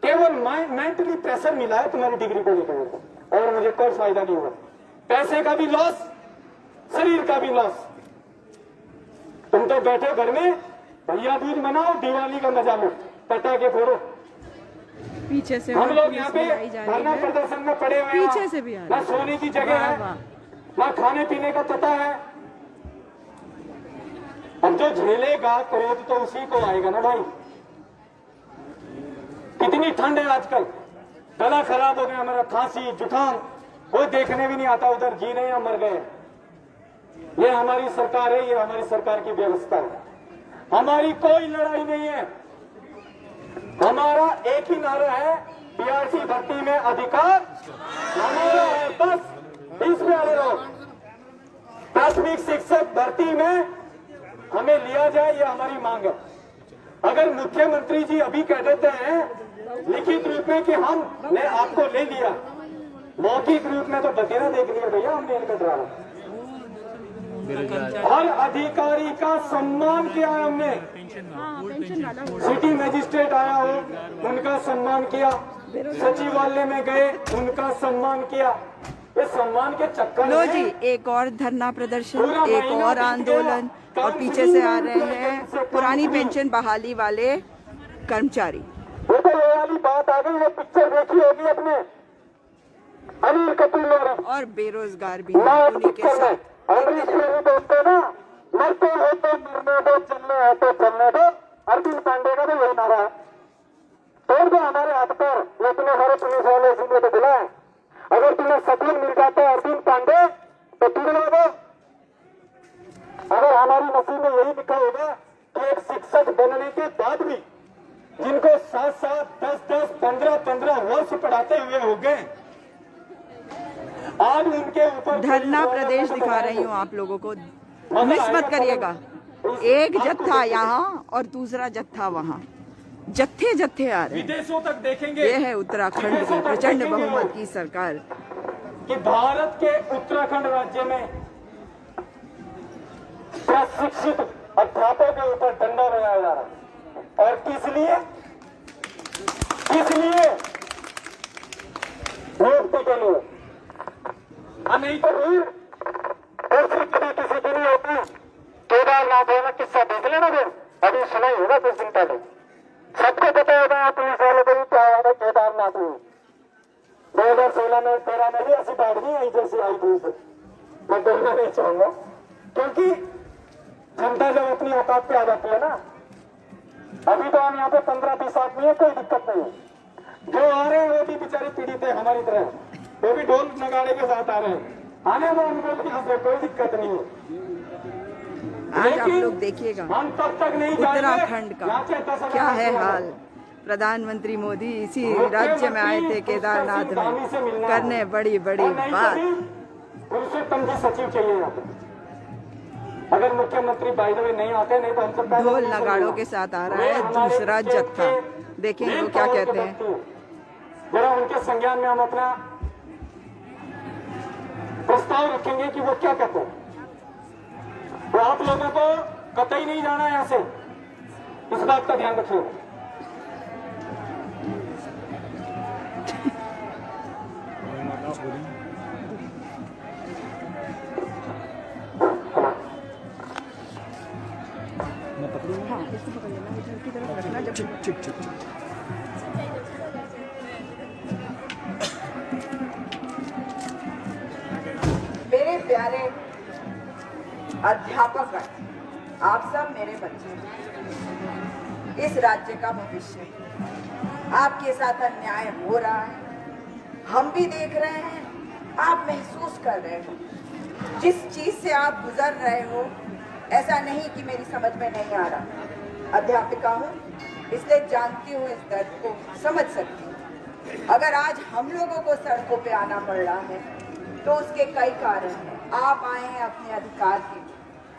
[SPEAKER 11] केवल मेंटली प्रेशर मिला है तुम्हारी डिग्री को लेकर, और मुझे कोई फायदा नहीं हुआ। पैसे का भी लॉस, शरीर का भी लॉस। तुम तो बैठे घर में, भैया दूज मनाओ, दिवाली का मजा लो, पटाखे फोड़ो।
[SPEAKER 1] पीछे से
[SPEAKER 11] हम लोग यहाँ पे धरना प्रदर्शन में पड़े हुए हैं।
[SPEAKER 1] पीछे से भी
[SPEAKER 11] ना सोने की जगह है, ना खाने पीने का पता है। अब जो झेलेगा क्रोध तो उसी को आएगा ना भाई। कितनी ठंड है आजकल, गला खराब हो गया हमारा, खांसी जुकाम, वो देखने भी नहीं आता, उधर जी रहे हैं मर गए। ये हमारी सरकार है, ये हमारी सरकार की व्यवस्था है। हमारी कोई लड़ाई नहीं है। हमारा एक ही नारा है, बीआरसी भर्ती में अधिकार हमारा है, बस इसमें अड़े रहो। प्राथमिक शिक्षक भर्ती में हमें लिया जाए, ये हमारी मांग है। अगर मुख्यमंत्री जी अभी कह देते हैं लिखित रूप में कि हमने आपको ले लिया, मौखिक रूप में तो बतेरा देख लिया भैया हमने इनका ड्रामा। हर अधिकारी का सम्मान किया है हमने। सिटी मजिस्ट्रेट आया हो, उनका सम्मान किया। सचिवालय में गए, उनका सम्मान किया। ये सम्मान के चक्कर
[SPEAKER 1] लो जी, एक और धरना प्रदर्शन, एक और आंदोलन, और पीछे से आ रहे हैं पुरानी पेंशन बहाली वाले कर्मचारी।
[SPEAKER 11] वो तो ये वाली बात आ गई, वो पिक्चर देखी होगी अपने अनिल कपूर
[SPEAKER 1] और बेरोजगार भी उन्हीं के साथ।
[SPEAKER 11] अंग्रेज में बोलते ना, मरते हो तो मरने दो, चलने हो तो चलने दो। अरविंद पांडे का तो यही नारा है। तोड़ दो हमारे हाथ पर, लेकिन हमारे पुलिस वाले इसीलिए तो बुलाए। अगर तुम्हें सचिव मिल जाता है अरविंद पांडे तो तुम लोगों, अगर हमारी नसीब में यही लिखा होगा कि एक शिक्षक बनने के बाद भी जिनको 7-7, 10-10, 15-15 वर्ष पढ़ाते हुए हो गए, आज उनके ऊपर
[SPEAKER 1] धरना प्रदेश दिखा रही हूँ आप लोगों को, मिस मत करिएगा। एक जत्था यहाँ और दूसरा जत्था वहाँ, जत्थे जत्थे आ रहे हैं।
[SPEAKER 11] विदेशों तक देखेंगे।
[SPEAKER 1] ये है उत्तराखंड की प्रचंड बहुमत की सरकार
[SPEAKER 11] कि भारत के उत्तराखंड राज्य में प्रशिक्षित अध्यापकों के ऊपर डंडा बनाया जा रहा है। और किस लिए? रोकने के लिए। नहीं तो दूसरी किसी की नहीं होती। केदारनाथ वाला किस्सा देख लेना फिर, अभी सुना ही होगा कुछ दिन पहले, सबको पता होगा पुलिस वालों को भी क्या हुआ था केदारनाथ में। 2016 में 13 में भी ऐसी बाढ़ नहीं आई जैसी आई थी उसे, मैं बोलना नहीं चाहूंगा, क्योंकि जनता जब अपनी औकात पे आ जाती है ना, अभी तो हम यहाँ पे 15-20 आदमी है, कोई दिक्कत नहीं है। जो आ रहे हैं वो भी बेचारे पीड़ित है हमारी तरह, वो भी ढोल नगाड़े के साथ आ रहे हैं, आने में उनको यहाँ पे कोई दिक्कत नहीं है।
[SPEAKER 1] आज आप लोग देखिएगा
[SPEAKER 11] हम तब तक नहीं
[SPEAKER 1] उत्तराखंड का क्या है हाल। प्रधानमंत्री मोदी इसी राज्य में आए थे केदारनाथ में करने बड़ी बड़ी बात।
[SPEAKER 11] पुरुषोत्तम जी सचिव चाहिए यहाँ पे। अगर मुख्यमंत्री बाय द वे नहीं आते, नहीं तो हम सब
[SPEAKER 1] ढोल नगाड़ों के साथ आ रहा है दूसरा जत्था, देखेंगे वो क्या कहते हैं।
[SPEAKER 11] जरा उनके संज्ञान में हम अपना प्रस्ताव रखेंगे कि वो क्या कहते हैं। तो आप लोगों को कतई नहीं जाना है यहाँ से, इस बात का ध्यान रखिए।
[SPEAKER 1] मेरे प्यारे अध्यापक, आप सब मेरे बच्चे, इस राज्य का भविष्य। आपके साथ अन्याय हो रहा है, हम भी देख रहे हैं, आप महसूस कर रहे हो। जिस चीज से आप गुजर रहे हो, ऐसा नहीं कि मेरी समझ में नहीं आ रहा। अध्यापिका हूँ, इसलिए जानती हूँ, इस दर्द को समझ सकती हूँ। अगर आज हम लोगों को सड़कों पे आना पड़ रहा है तो उसके कई कारण हैं। आप आए हैं अपने अधिकार के,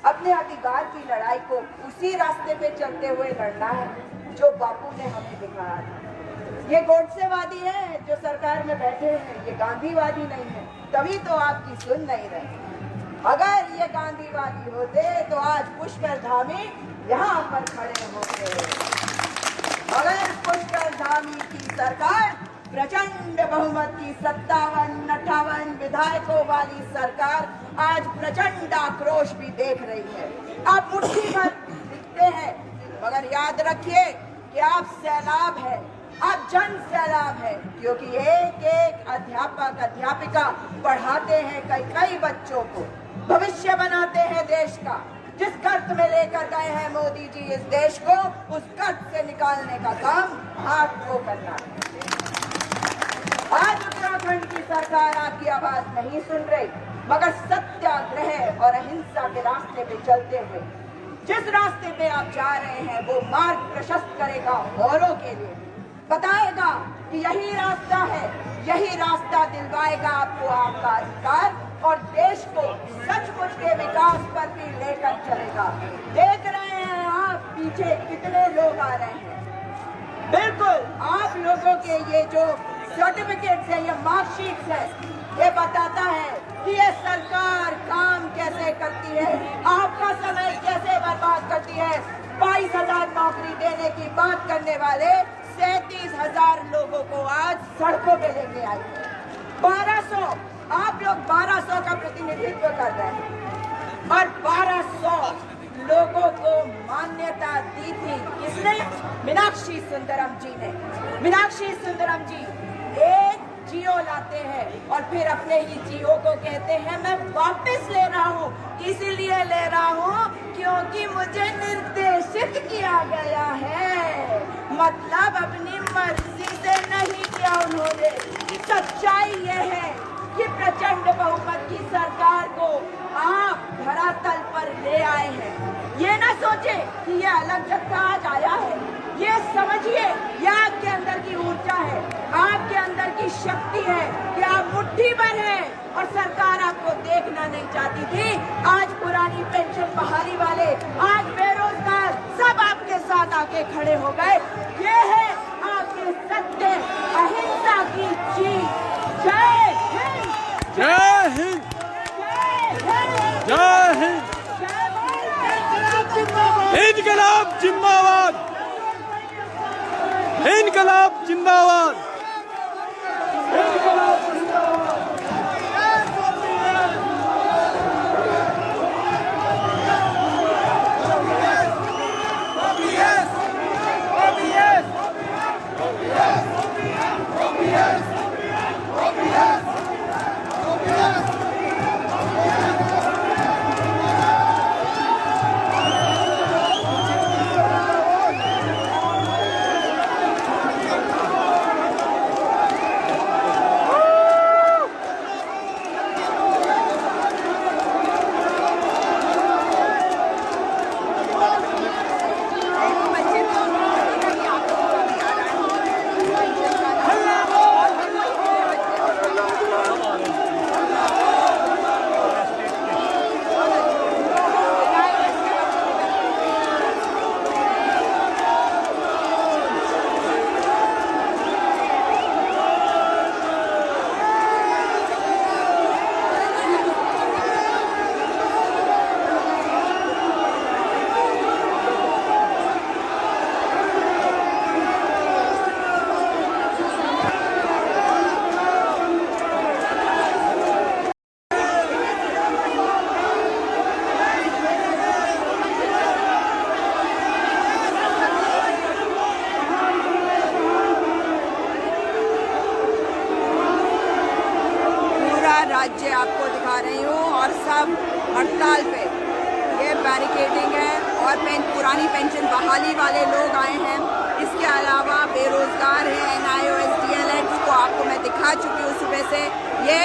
[SPEAKER 1] अपने अधिकार की लड़ाई को उसी रास्ते पे चलते हुए लड़ना है जो बापू ने हमें दिखाया था। ये गोडसेवादी है जो सरकार में बैठे हैं, ये गांधीवादी नहीं है, तभी तो आपकी सुन नहीं रहे। अगर ये गांधीवादी होते तो आज पुष्कर धामी यहाँ पर खड़े होते। अगर पुष्कर धामी की सरकार प्रचंड बहुमत की 57-58 विधायकों वाली सरकार आज प्रचंड आक्रोश भी देख रही है। आप मुट्ठी भर दिखते हैं, मगर याद रखिए कि आप सैलाब है, आप जन सैलाब है, क्योंकि एक एक अध्यापक अध्यापिका पढ़ाते हैं कई बच्चों को, भविष्य बनाते हैं देश का। जिस गर्त में लेकर गए हैं मोदी जी इस देश को, उस गर्त से निकालने का काम आपको करना है। आज उत्तराखंड की सरकार आपकी आवाज नहीं सुन रही, मगर सत्याग्रह और अहिंसा के रास्ते पे चलते हुए जिस रास्ते पे आप जा रहे हैं वो मार्ग प्रशस्त करेगा औरों के लिए, बताएगा कि यही रास्ता है, यही रास्ता दिलवाएगा आपको आपका अधिकार और देश को सचमुच के विकास पर भी लेकर चलेगा। देख रहे हैं आप पीछे कितने लोग आ रहे हैं। बिल्कुल आप लोगों के ये जो सर्टिफिकेट्स है, ये मार्कशीट्स है, ये बताता है कि ये सरकार काम कैसे करती है, आपका समय कैसे बर्बाद करती है। 22,000 नौकरी देने की बात करने वाले 37,000 लोगों को आज सड़कों पे लेके आई है। 1200, आप लोग 1200 का प्रतिनिधित्व कर रहे हैं और 1200 लोगों को मान्यता दी थी किसने? मीनाक्षी सुंदरम जी ने। मीनाक्षी सुंदरम जी एक जियो लाते हैं और फिर अपने ही जियो को कहते हैं मैं वापस ले रहा हूँ, इसीलिए ले रहा हूँ क्योंकि मुझे निर्देशित किया गया है, मतलब अपनी मर्जी से नहीं किया उन्होंने। सच्चाई ये है कि प्रचंड बहुमत की सरकार को आप धरातल पर ले आए हैं। ये ना सोचे कि ये अलग जगह आज आया है, ये समझिए ये आपके अंदर की ऊर्जा है, आपके अंदर की शक्ति है कि आप मुट्ठी भर है और सरकार आपको देखना नहीं चाहती थी। आज पुरानी पेंशन बहाली वाले, आज बेरोजगार सब आपके साथ आके खड़े हो गए। ये है आपके सत्य अहिंसा की जीत। जय हिंद,
[SPEAKER 10] जय हिंद, जय हिंद, इनकलाब जिंदाबाद, इनकलाब जिंदाबाद।
[SPEAKER 1] राज्य आपको दिखा रही हूँ और सब हड़ताल पे। ये बैरिकेडिंग है और पुरानी पेंशन बहाली वाले लोग आए हैं। इसके अलावा बेरोजगार हैं, NIOS DLED को आपको मैं दिखा चुकी हूँ सुबह से। ये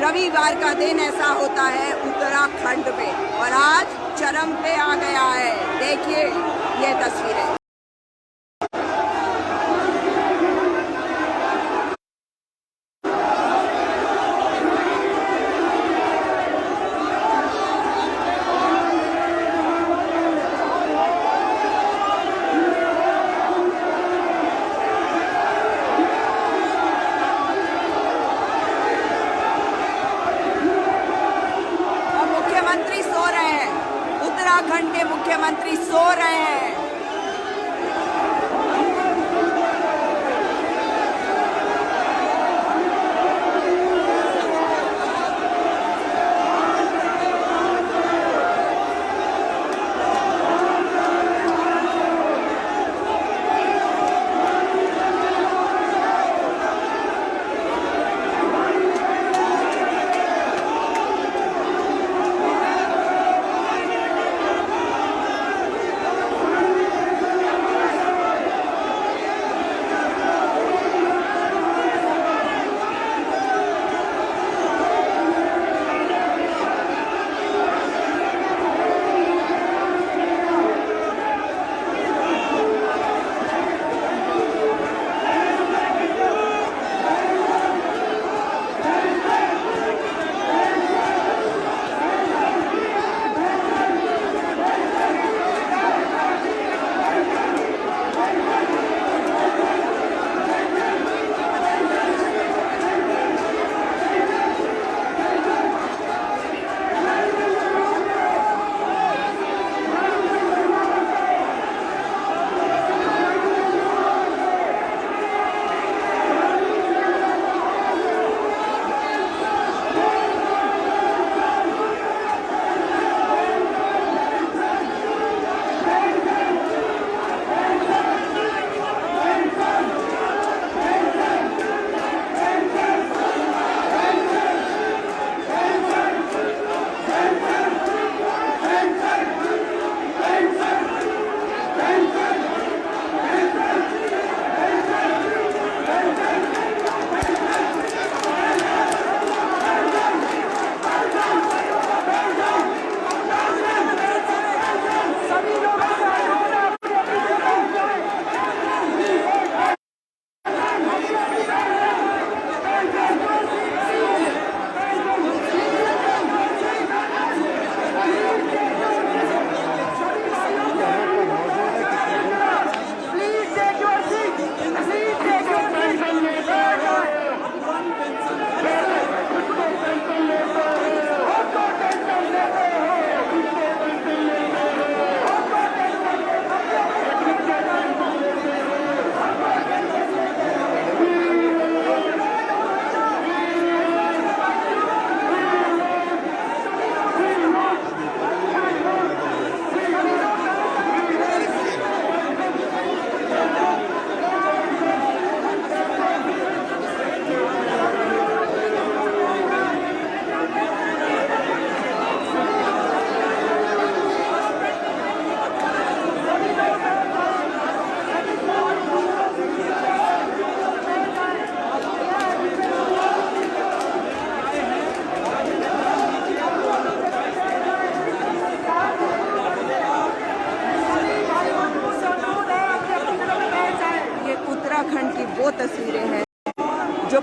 [SPEAKER 1] रविवार का दिन ऐसा होता है उत्तराखंड में और आज चरम पे आ गया है। देखिए ये तस्वीरें। मुख्यमंत्री सो रहे हैं, उत्तराखंड के मुख्यमंत्री सो रहे हैं।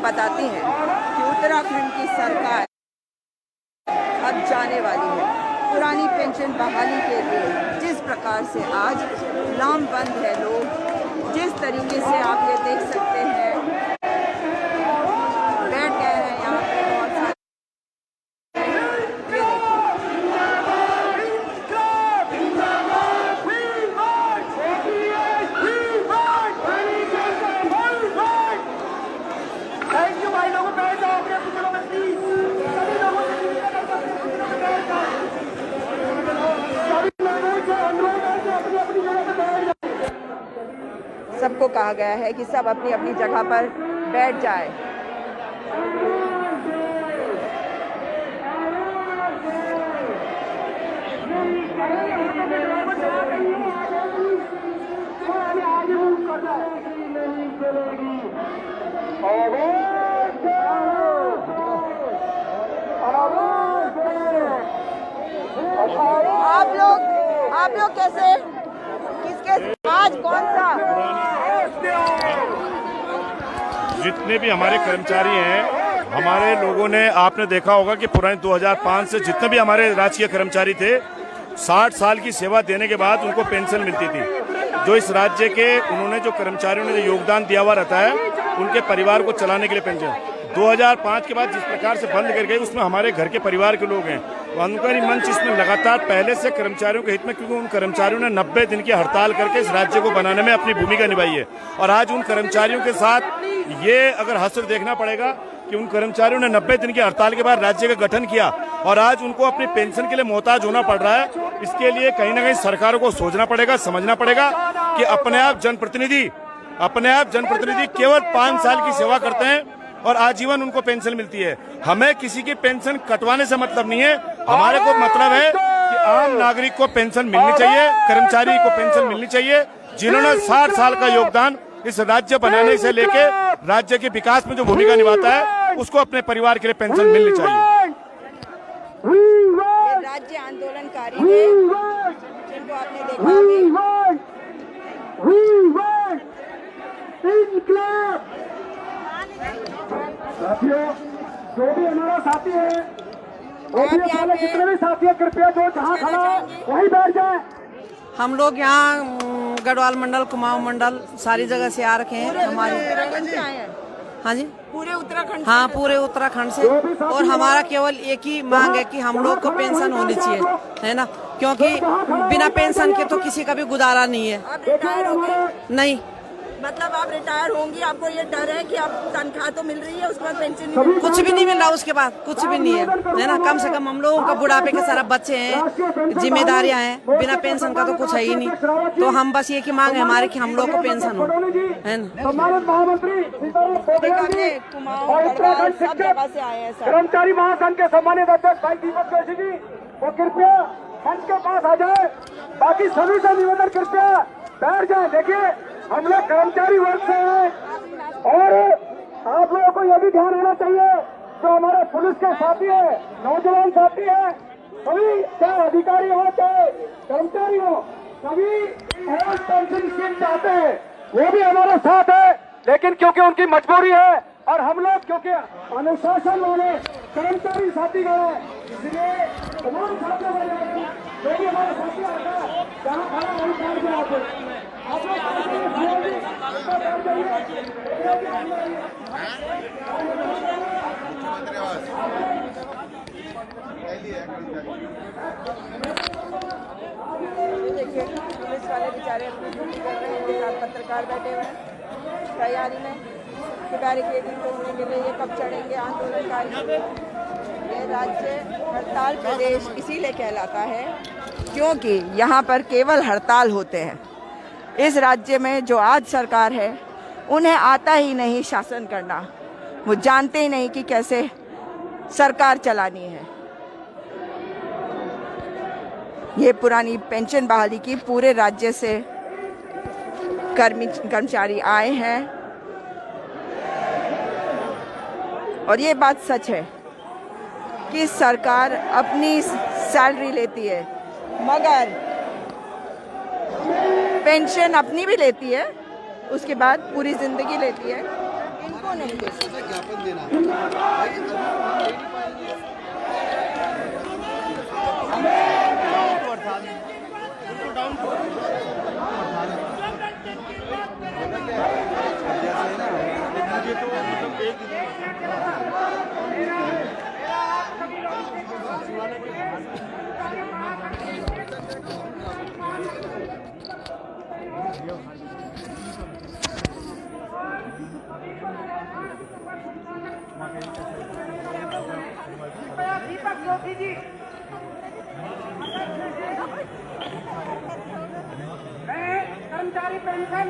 [SPEAKER 1] बताती हैं कि उत्तराखंड की सरकार अब जाने वाली है। पुरानी पेंशन बहाली के लिए जिस प्रकार से आज लामबंद है लोग, जिस तरीके से आप ये देख सकते हैं, बैठ गए हैं यहाँ पे बहुत सारे। सबको कहा गया है कि सब अपनी अपनी जगह पर बैठ जाए। आप लोग कैसे, किसके आज कौन सा,
[SPEAKER 12] जितने भी हमारे कर्मचारी हैं, हमारे लोगों ने, आपने देखा होगा कि पुराने 2005 से जितने भी हमारे राजकीय कर्मचारी थे, 60 साल की सेवा देने के बाद उनको पेंशन मिलती थी। जो इस राज्य के उन्होंने जो कर्मचारियों ने जो योगदान दिया हुआ रहता है, उनके परिवार को चलाने के लिए पेंशन 2005 के बाद जिस प्रकार से बंद कर गई, उसमें हमारे घर के परिवार के लोग हैं। अनुकारी मंच इसमें लगातार पहले से कर्मचारियों के हित में, क्योंकि उन कर्मचारियों ने 90 दिन की हड़ताल करके इस राज्य को बनाने में अपनी भूमिका निभाई है। और आज उन कर्मचारियों के साथ ये अगर हश्र देखना पड़ेगा कि उन कर्मचारियों ने 90 दिन की हड़ताल के बाद राज्य का गठन किया और आज उनको अपनी पेंशन के लिए मोहताज होना पड़ रहा है। इसके लिए कहीं ना कहीं सरकारों को सोचना पड़ेगा, समझना पड़ेगा कि अपने आप जनप्रतिनिधि केवल 5 साल की सेवा करते हैं और आजीवन उनको पेंशन मिलती है। हमें किसी की पेंशन कटवाने से मतलब नहीं है, हमारे को मतलब है कि आम नागरिक को पेंशन मिलनी चाहिए, कर्मचारी को पेंशन मिलनी चाहिए, जिन्होंने 60 साल का योगदान इस राज्य बनाने से लेके राज्य के विकास में जो भूमिका निभाता है, उसको अपने परिवार के लिए पेंशन मिलनी चाहिए।
[SPEAKER 1] ये राज्य आंदोलनकारी है, जिनको आपने देखा
[SPEAKER 11] साथियों, जो भी हमारा साथी है, जितने भी साथी है, कृपया जो जहाँ खड़ा वहीं बैठ जाए।
[SPEAKER 13] हम लोग यहाँ गढ़वाल मंडल, कुमाऊं मंडल, सारी जगह से आ रखे हैं। हमारे
[SPEAKER 1] उत्तराखंड से आए हैं?
[SPEAKER 13] हाँ जी,
[SPEAKER 1] पूरे उत्तराखंड?
[SPEAKER 13] हाँ, पूरे उत्तराखंड से। और हमारा केवल एक ही मांग है कि हम लोग को पेंशन होनी चाहिए, है ना, क्योंकि बिना पेंशन के तो किसी का भी गुजारा नहीं है।
[SPEAKER 1] आप रिटायर हो गए?
[SPEAKER 13] नहीं,
[SPEAKER 1] मतलब आप रिटायर होंगी, आपको ये डर है कि आप तनख्वाह तो मिल रही है, उसके बाद पेंशन नहीं मिल,
[SPEAKER 13] कुछ भी नहीं मिल रहा, उसके बाद कुछ भी नहीं है ना। कम से कम हम लोगों का बुढ़ापे के सारा बच्चे हैं, जिम्मेदारियां हैं, बिना पेंशन का तो कुछ है ही नहीं। तो हम बस ये की मांग है हमारे कि हम लोग को पेंशन हो, है ना।
[SPEAKER 1] सब जगह से आए हैं सर।
[SPEAKER 11] कर्मचारी महासंघ के सम्मानित अध्यक्ष भाई दीपक जोशी जी, वो कृपया मंच के पास आ जाए। बाकी सभी से निवेदन, कृपया बैठ जाए। देखिए, हम लोग कर्मचारी वर्ग से हैं और आप लोगों को यह भी ध्यान होना चाहिए, जो हमारे पुलिस के साथी है, नौजवान साथी है, सभी, चाहे अधिकारी हो चाहे कर्मचारी हो, सभी हेल्थ पेंशन स्कीम चाहते हैं, वो भी हमारे साथ है। लेकिन क्योंकि उनकी मजबूरी है और हम लोग क्योंकि अनुशासन वाले कर्मचारी साथी गए हैं, इसलिए तमाम साथियों को जो भी हमारे साथी आता है, जहाँ खड़ा वहीं बैठ जाए। आप लोग
[SPEAKER 1] देखिए, पुलिस वाले बेचारे अपनी ड्यूटी कर रहे हैं, उनके साथ पत्रकार बैठे हुए हैं तैयारी में कि बैरिकेडिंग तोड़ने के लिए ये कब चढ़ेंगे आंदोलनकारी। ये राज्य हड़ताल प्रदेश इसीलिए कहलाता है क्योंकि यहाँ पर केवल हड़ताल होते हैं। इस राज्य में जो आज सरकार है, उन्हें आता ही नहीं शासन करना, वो जानते ही नहीं कि कैसे सरकार चलानी है। ये पुरानी पेंशन बहाली की पूरे राज्य से कर्मचारी आए हैं और ये बात सच है कि सरकार अपनी सैलरी लेती है मगर पेंशन अपनी भी लेती है, उसके बाद पूरी जिंदगी लेती है। इनको किसको नहीं दे सकते?
[SPEAKER 3] ज्ञापन देना भाई, अभी हम ले नहीं पाएंगे।
[SPEAKER 4] कर्मचारी पेंशन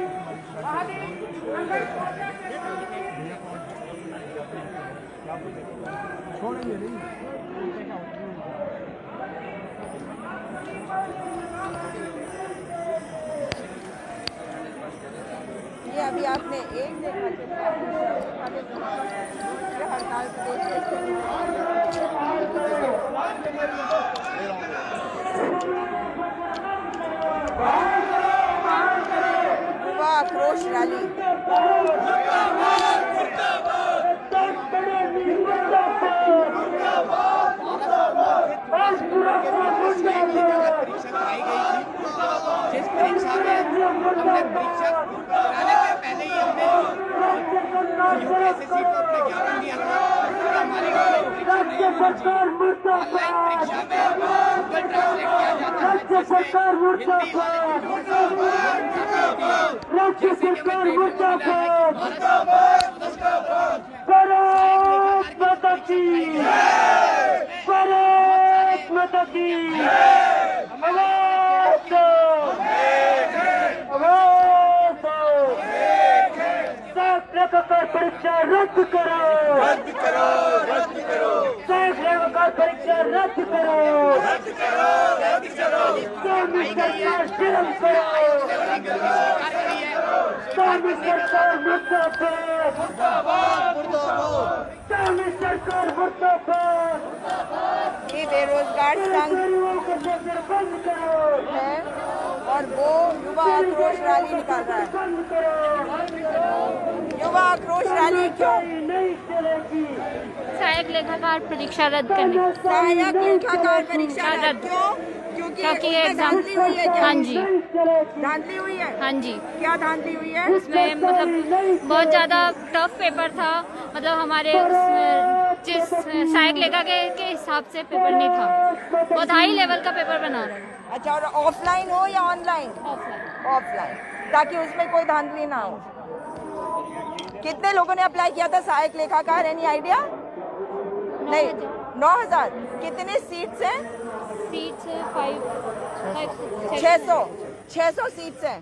[SPEAKER 4] छोड़ेंगे नहीं।
[SPEAKER 1] ये अभी आपने एक देखा हड़ताल युवा आक्रोश रैली।
[SPEAKER 2] जिस परीक्षा में हमने परीक्षा कराने के पहले ही हमने यूपीएससी को अपना ज्ञापन दिया था कि हमारी परीक्षा नहीं होनी चाहिए। ऑनलाइन परीक्षा में गूगल ट्रांसलेट किया जाता है, जिसमें हिंदी वाले जैसे कि हमें देखने को मिला है
[SPEAKER 4] परीक्षा रद्द करो, रद्द करो, रद्द करो, परीक्षा रद्द करो, रद्द करो, रद्द करो, सरकार शर्म करो, सरकार मुर्दाबाद, सरकार मुर्दाबाद।
[SPEAKER 1] ये बेरोजगार संघ है और वो युवा आक्रोश रैली निकाल रहा है। युवा आक्रोश रैली क्यों?
[SPEAKER 7] सहायक लेखाकार परीक्षा रद्द करने।
[SPEAKER 1] सहायक लेखाकार परीक्षा रद्द क्यों?
[SPEAKER 7] क्योंकि एग्जाम
[SPEAKER 1] धांधली हुई है क्या?
[SPEAKER 7] हाँ जी,
[SPEAKER 1] धांधली हुई है।
[SPEAKER 7] हाँ जी,
[SPEAKER 1] क्या धांधली हुई है?
[SPEAKER 7] उसमें मतलब बहुत ज़्यादा टफ पेपर था, मतलब हमारे जिस सहायक लेखा के हिसाब से पेपर नहीं था, बहुत हाई लेवल का पेपर बना रहे हैं।
[SPEAKER 1] अच्छा, और ऑफलाइन हो या ऑनलाइन?
[SPEAKER 7] ऑफलाइन।
[SPEAKER 1] ऑफलाइन, ताकि उसमें कोई धांधली ना हो। कितने लोगों ने अप्लाई किया था सहायक लेखाकार? Any idea? नहीं, 9000। कितने सीट्स हैं?
[SPEAKER 7] सीट्स
[SPEAKER 1] 600 सीट्स हैं।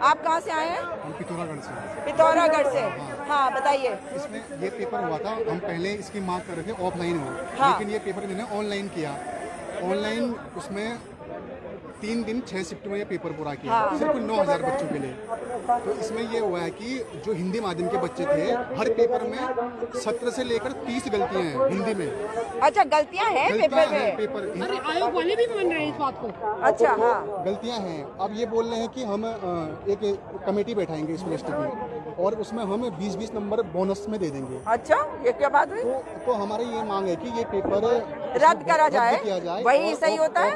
[SPEAKER 1] आप कहाँ से आए हैं?
[SPEAKER 3] हम पिथौरागढ़ से।
[SPEAKER 1] पिथौरागढ़ से। हाँ, बताइए।
[SPEAKER 3] इसमें ये पेपर हुआ था, हम पहले इसकी मांग कर रहे थे ऑफलाइन हो,
[SPEAKER 1] हाँ।
[SPEAKER 3] लेकिन ये पेपर मैंने ऑनलाइन किया। ऑनलाइन उसमें 3 दिन 6 शिफ्ट में ये पेपर पूरा किया,
[SPEAKER 1] हाँ।
[SPEAKER 3] सिर्फ 9000 बच्चों के लिए। तो इसमें ये हुआ है कि जो हिंदी माध्यम के बच्चे थे, हर पेपर में 17 से लेकर 30 गलतियां हैं हिंदी में।
[SPEAKER 1] अच्छा, गलतियां हैं पेपर में?
[SPEAKER 3] पेपर
[SPEAKER 5] आयोग वाले भी मान रहे हैं इस बात को।
[SPEAKER 1] अच्छा, हाँ,
[SPEAKER 3] गलतियां हैं। अब ये बोल रहे हैं कि हम एक कमेटी बैठाएंगे इस लिस्ट की और उसमें हम 20-20 नंबर बोनस में दे देंगे।
[SPEAKER 1] अच्छा, ये क्या बात हुई?
[SPEAKER 3] तो हमारी ये मांग है कि ये पेपर
[SPEAKER 1] रद्द करा जाए,
[SPEAKER 3] किया जाए।
[SPEAKER 1] वही सही होता है।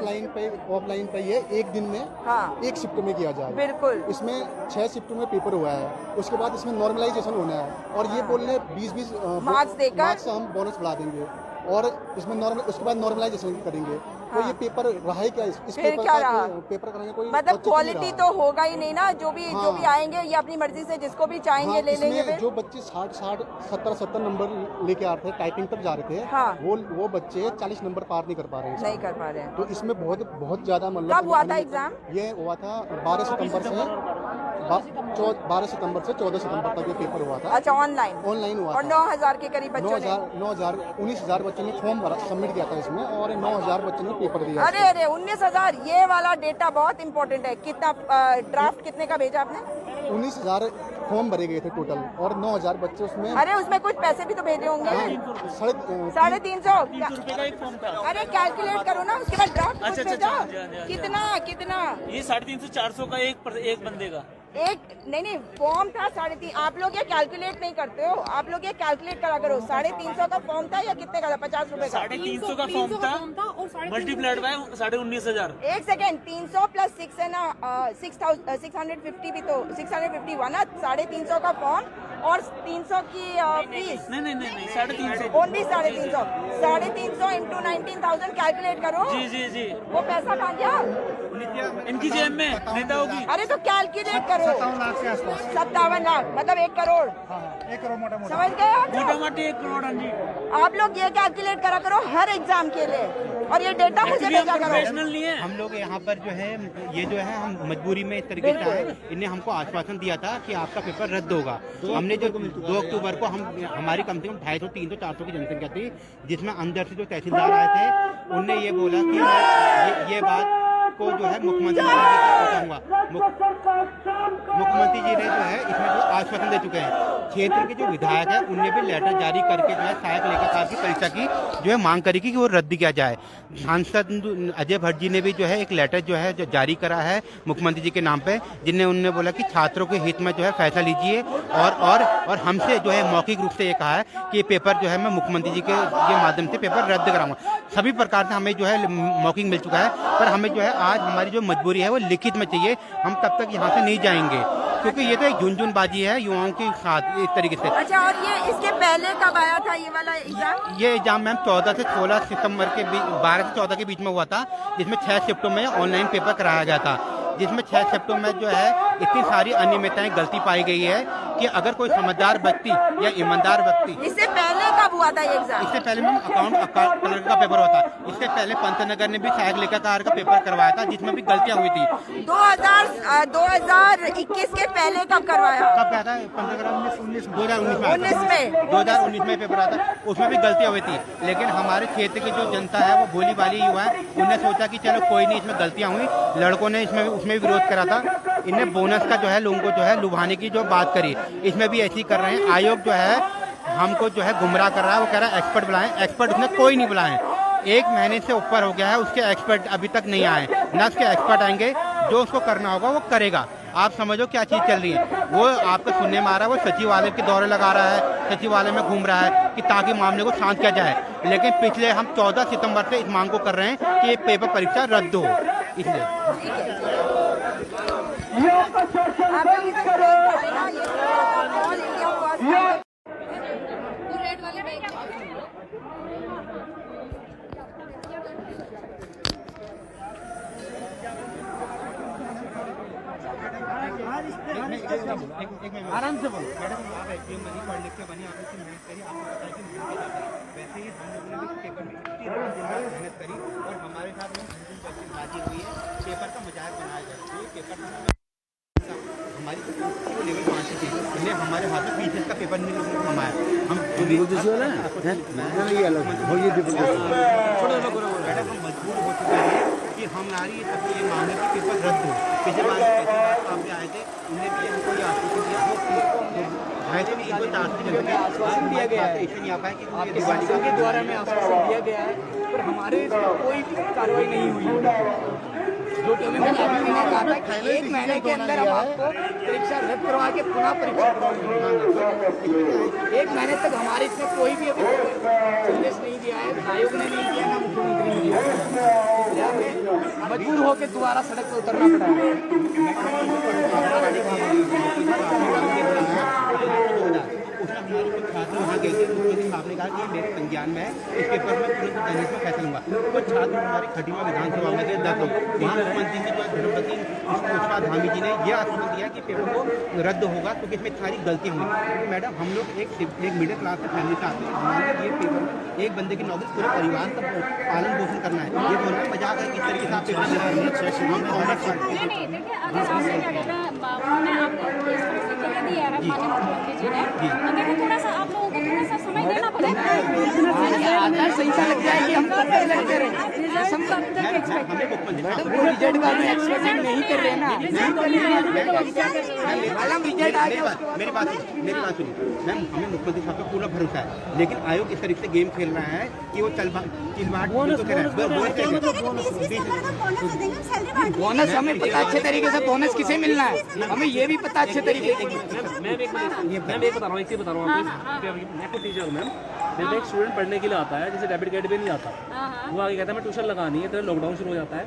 [SPEAKER 3] ऑफलाइन पे ये एक दिन में,
[SPEAKER 1] हाँ,
[SPEAKER 3] एक शिफ्ट में किया जाए।
[SPEAKER 1] बिल्कुल।
[SPEAKER 3] इसमें 6 शिफ्ट में पेपर हुआ है, उसके बाद इसमें नॉर्मलाइजेशन होना है और ये बोल रहे हैं 20-20
[SPEAKER 1] मार्क्स देकर
[SPEAKER 3] मार्क्स हम बोनस बढ़ा देंगे और इसमें नॉर्मल, उसके बाद नॉर्मलाइजेशन करेंगे। तो ये पेपर रहा है क्या? इस
[SPEAKER 1] फिर
[SPEAKER 3] पेपर
[SPEAKER 1] क्या
[SPEAKER 3] का
[SPEAKER 1] रहा?
[SPEAKER 3] पेपर कराने कोई
[SPEAKER 1] मतलब
[SPEAKER 3] औचित्य नहीं
[SPEAKER 1] क्वालिटी
[SPEAKER 3] रहा।
[SPEAKER 1] तो होगा ही नहीं ना। जो भी आएंगे ये अपनी मर्जी से जिसको भी चाहेंगे
[SPEAKER 3] हाँ,
[SPEAKER 1] ले लेंगे।
[SPEAKER 3] इसमें जो बच्चे 60, 70 नंबर लेके आ रहे थे, टाइपिंग तक जा रहे थे,
[SPEAKER 1] हाँ।
[SPEAKER 3] वो बच्चे 40 नंबर पार नहीं कर पा रहे हैं।
[SPEAKER 1] नहीं कर पा रहे हैं।
[SPEAKER 3] तो इसमें बहुत ज्यादा मतलब।
[SPEAKER 1] कब हुआ था एग्जाम?
[SPEAKER 3] ये हुआ था 12 सितंबर से 12 सितंबर से 14 सितंबर तक ये पेपर हुआ था।
[SPEAKER 1] अच्छा, ऑनलाइन
[SPEAKER 3] हुआ
[SPEAKER 1] और 9000 के करीब बच्चों ने
[SPEAKER 3] 19,000 बच्चों ने फॉर्म सबमिट किया था इसमें और 9000 बच्चों ने पेपर दिया।
[SPEAKER 1] अरे 19,000, ये वाला डेटा बहुत इंपॉर्टेंट है। कितना ड्राफ्ट कितने का भेजा आपने?
[SPEAKER 3] 19,000 फॉर्म भरे गए थे टोटल और 9000 बच्चे उसमें।
[SPEAKER 1] अरे उसमें कुछ पैसे भी तो भेजे होंगे। 350। अरे कैलकुलेट करो ना, उसके बाद ड्राफ्ट। अच्छा, कितना?
[SPEAKER 14] ये 350-400 का एक बंदे का।
[SPEAKER 1] एक नहीं फॉर्म था 3.5। आप लोग ये कैलकुलेट नहीं करते हो, आप लोग ये कैलकुलेट करा करो। 350 का फॉर्म था या कितने का था? 50 रुपए का।
[SPEAKER 14] 350 का फॉर्म था मल्टीप्लाइड बाय 19,500।
[SPEAKER 1] एक सेकेंड, 300 प्लस 6 है ना, 650 भी तो 650 हुआ ना। 350 का फॉर्म और 300 की फीस।
[SPEAKER 14] नहीं 350
[SPEAKER 1] ओनली 350। 350 इंटू 19,000 कैलकुलेट करो।
[SPEAKER 14] जी
[SPEAKER 1] वो पैसा कहाँ गया?
[SPEAKER 14] इनकी जेब में, नेताओं की।
[SPEAKER 1] अरे तो कैलकुलेट करो। 57 लाख मतलब 1 करोड़। 1 करोड़ मोटा समझ गए?
[SPEAKER 14] मोटा मोटी 1 करोड़। हाँ जी,
[SPEAKER 1] आप लोग ये कैलकुलेट करा करो हर एग्जाम के लिए, और ये डेटा मुझे भेजा करो।
[SPEAKER 15] हम लोग यहाँ पर जो है ये जो है हम मजबूरी में इस तरीके से आए। इन्हें हमको आश्वासन दिया था कि आपका पेपर रद्द होगा। हमने जो 2 अक्टूबर को हमारी कम से कम 250, 300, 400 की जनसंख्या थी, जिसमें अंदर से जो तहसीलदार आए थे उनने ये बोला कि ये बात को जो है मुख्यमंत्री जी ने जो है इसमें जो आश्वासन दे चुके हैं। क्षेत्र के जो विधायक है उनने भी लेटर जारी करके जो है सहायक लेखा साहब की परीक्षा की जो है मांग करी कि वो रद्द किया जाए। सांसद अजय भट्ट जी ने भी जो है एक लेटर जो है जारी करा है मुख्यमंत्री जी के नाम पे, जिनने उन्होंने बोला कि छात्रों के हित में जो है फैसला लीजिए, और हमसे जो है मौखिक रूप से ये कहा है कि ये पेपर जो है मैं मुख्यमंत्री जी के माध्यम से पेपर रद्द कराऊंगा। सभी प्रकार से हमें जो है मौखिक मिल चुका है, पर हमें जो है आज हमारी जो मजबूरी है वो लिखित में चाहिए। हम तब तक यहाँ से नहीं जाएंगे क्योंकि ये तो एक झुनझुनबाजी है युवाओं के साथ इस तरीके से।
[SPEAKER 1] अच्छा, और ये इसके पहले कब आया था ये वाला एग्जाम?
[SPEAKER 15] ये एग्जाम मैम 14 से 16 सितंबर के 12 से 14 के बीच में हुआ था, जिसमें 6 सितंबर में ऑनलाइन पेपर कराया गया था, जिसमें 6 सितंबर में जो है इतनी सारी अनियमितताएं गलती पाई गई है कि अगर कोई समझदार व्यक्ति या ईमानदार व्यक्ति।
[SPEAKER 1] इससे पहले कब हुआ था ये एग्जाम?
[SPEAKER 15] इससे पहले मैम अकाउंट क्लर्क का पेपर हुआ था। इससे पहले पंतनगर ने भी सहायक लेखाकार का पेपर करवाया था, जिसमें भी गलतियां हुई थी।
[SPEAKER 1] 2021 के पहले कब करवाया?
[SPEAKER 15] कब गया था? 2019 में पेपर आया था, उसमें भी गलतियां हुई थी। लेकिन हमारे क्षेत्र की जो जनता है वो भोली भाली युवा है, उन्हें सोचा कि चलो कोई नहीं, इसमें गलतियां हुई। लड़कों ने उसमें भी विरोध करा था। इन्हें बोनस का जो है लोगों को जो है लुभाने की जो बात करी, इसमें भी ऐसी कर रहे हैं। आयोग जो है हमको जो है गुमराह कर रहा है। वो कह रहा है एक्सपर्ट बुलाएं, एक्सपर्ट उसने कोई नहीं बुलाए। 1 महीने से ऊपर हो गया है, उसके एक्सपर्ट अभी तक नहीं आए। न उसके एक्सपर्ट आएंगे, जो उसको करना होगा वो करेगा। आप समझो क्या चीज़ चल रही है। वो आपको सुनने में आ रहा है, वो सचिवालय के दौरे लगा रहा है, सचिवालय में घूम रहा है कि ताकि मामले को शांत किया जाए। लेकिन पिछले हम 14 सितंबर से इस मांग को कर रहे हैं कि ये पेपर परीक्षा रद्द हो। इसलिए आराम से बोलो। मैडम आप एसडीएम बनी, पढ़ लिख के बनी, आपने इसकी मेहनत करी, आपको पता है कि वैसे ही हम लोगों ने भी पेपर में इतनी मेहनत करी और हमारे साथ में बाजी हुई है। पेपर का मजाक बनाया जाए। पेपर हमारी लेवल 5 थी, इन्हें हमारे हाथ में पीछे का पेपर नहीं लोगों को हमारा हम मजबूर हो चुके हैं कि हमारी ये मांगे कि पेपर रद्द हो। पिछले बार सामने आए थे, उन्हें भी हमको ये आश्वासन दिया दिया गया है। नहीं आ पाया कि दिवाली के द्वारा में आश्वासन दिया गया है, पर हमारे कोई कार्रवाई नहीं हुई। जो मैंने कहा था कि 1 महीने के अंदर हम आपको परीक्षा रद्द करवा के पुनः परीक्षा करवाएंगे। 1 महीने तक हमारे इसमें कोई भी अभी संदेश नहीं दिया है, आयोग ने नहीं दिया, ना मुख्यमंत्री ने दिया। मजबूर होकर दोबारा सड़क पर उतरना पड़ा छात्र वहाँ गए थे, आपने कहा कि मेरे संज्ञान में है, इस पेपर में तुरंत जनहित में फैसला लूंगा। तो छात्र हमारी खटीमा विधानसभा में गए 10 लोग, वहाँ मुख्यमंत्री जी जो धर्मपति पुष्पा धामी जी ने यह आश्वासन दिया कि पेपर को रद्द होगा क्योंकि इसमें सारी गलती हुई। तो मैडम हम लोग एक मिडिल क्लास से फैमिली से आते हैं, हमारे ये पेपर एक बंदे की नौकरी पूरे परिवार का पालन पोषण करना है। ये बोलना मजाक है किस तरीके से आप पेपर
[SPEAKER 7] थोड़ा सा आप लोगों को थोड़ा सा समय देना पड़ेगा।
[SPEAKER 13] संख्या लग जाएगी, हम लगते रहे
[SPEAKER 15] हम मैडम वो रिजल्ट का एक्सपेक्ट नहीं कर रहे ना, मैडम रिजल्ट आ गया। मेरी बात सुनिए मैम, हमें मुख्यमंत्री साहब पे पूरा भरोसा है, लेकिन आयोग इस तरीके से गेम खेल रहा है कि वो बोनस हमें पता अच्छे तरीके से बोनस किसे मिलना है, हमें ये भी पता अच्छे तरीके से।
[SPEAKER 14] मैम एक बता रहा हूँ, मैं खुद टीचर हूँ मैम। जब एक स्टूडेंट पढ़ने के लिए आता है, जैसे डेबिट कार्ड भी नहीं आता, वो आगे कहता है मैं ट्यूशन लगानी है, तो लॉकडाउन शुरू हो जाता है,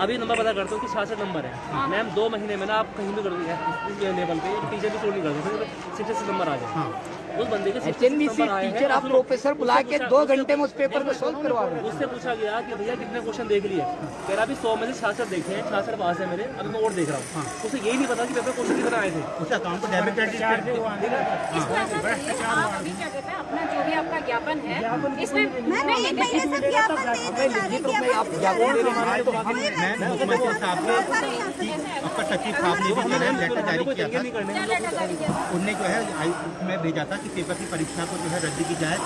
[SPEAKER 14] अभी नंबर पता करता हूँ कि 66 नंबर है मैम, 2 महीने में ना आप कहीं भी कर दिया इस लेवल पे टीचर भी छोड़ नहीं कर सकते, 66 नंबर आ जाए। उस बंदे के
[SPEAKER 15] टीचर आप प्रोफेसर बुला के 2 घंटे में उस पेपर को सोल्व करवा रहे हैं।
[SPEAKER 14] उससे पूछा गया कि भैया कितने क्वेश्चन देख लिए, कह रहा अभी 100 में से 66 देखे हैं, 66 पास है मेरे, अभी मैं और देख रहा हूँ। उसे यही नहीं पता कि पेपर क्वेश्चन कितना आए थे, उसे अकाउंट को डेबिट क्रेडिट
[SPEAKER 7] आप अभी क्या कहते हैं अपना जो भी आपका ज्ञापन है इसमें
[SPEAKER 15] मुख्यमंत्री साहब ने आपका सचिव साहब ने भी लेटर जारी किया था, उनने जो है उसमें भेजा था कि पेपर की परीक्षा को जो है रद्द की जाए।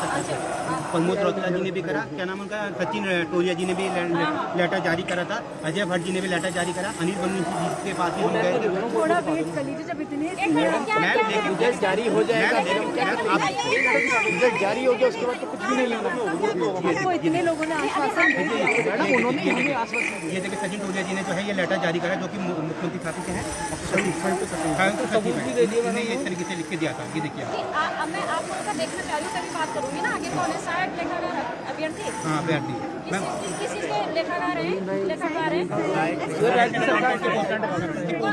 [SPEAKER 15] प्रमोद रौतेला जी ने भी करा, क्या नाम उनका, सचिन टोरिया जी ने भी लेटर जारी करा था, अजय भट्ट जी ने भी लेटर जारी करा, अनिल बंदू जी के पास भी गए।
[SPEAKER 5] थोड़ा वेट कर लीजिए, जब इतने
[SPEAKER 15] रिजल्ट जारी हो जाएगा, रिजल्ट जारी हो गया उसके बाद तो कुछ भी नहीं होगा।
[SPEAKER 5] इतने लोगों ने आश्वासन
[SPEAKER 15] दिया, उन्होंने हमें आश्वासन, ये देखिए सचिन टोरिया जी ने जो है ये लेटर जारी करा, जो कि मुख्यमंत्री साहब के हैं, उन्होंने ये तरीके से लिख के दिया था। ये देखिए
[SPEAKER 7] मैं आप लोगों का देखना चाह रही हूँ, तभी बात करूँगी ना आगे। कौन है शायद लेखाकार अभ्यर्थी?
[SPEAKER 15] हाँ अभ्यर्थी
[SPEAKER 7] किस चीज़ के लेखाकार हैं? लेखाकार हैं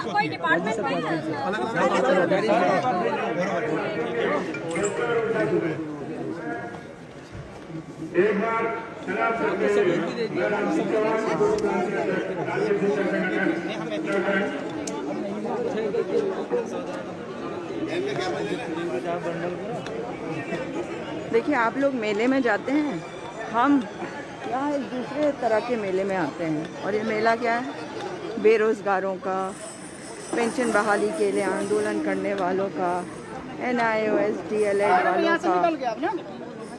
[SPEAKER 7] कोई डिपार्टमेंट
[SPEAKER 12] एक बार
[SPEAKER 1] देखिए आप लोग मेले में जाते हैं, हम यहाँ एक दूसरे तरह के मेले में आते हैं। और ये मेला क्या है? बेरोज़गारों का, पेंशन बहाली के लिए आंदोलन करने वालों का, NIOS DLED वालों का।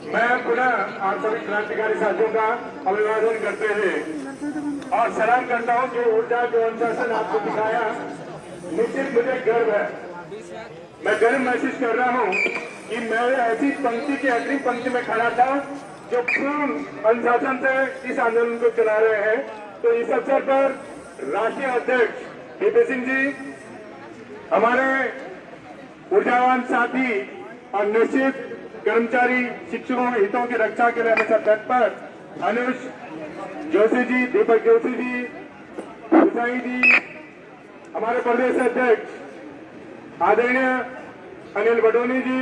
[SPEAKER 12] मैं पुनः आप सभी क्रांतिकारी साथियों का अभिवादन करते हुए और सलाम करता हूँ जो ऊर्जा, जो अनुशासन आपको दिखाया, निश्चित मुझे गर्व है। मैं गर्व महसूस कर रहा हूँ कि मैं ऐसी पंक्ति की अग्रिम पंक्ति में खड़ा था जो पूर्ण अनुशासन से इस आंदोलन को चला रहे हैं। तो इस अवसर पर राष्ट्रीय अध्यक्ष VP सिंह जी, हमारे ऊर्जावान साथी और निश्चित कर्मचारी शिक्षकों हितों की रक्षा के लिए हमेशा तत्पर अनुज जोशी जी, दीपक जोशी जी, गुसाई जी, हमारे प्रदेश अध्यक्ष आदरणीय अनिल बडोनी जी,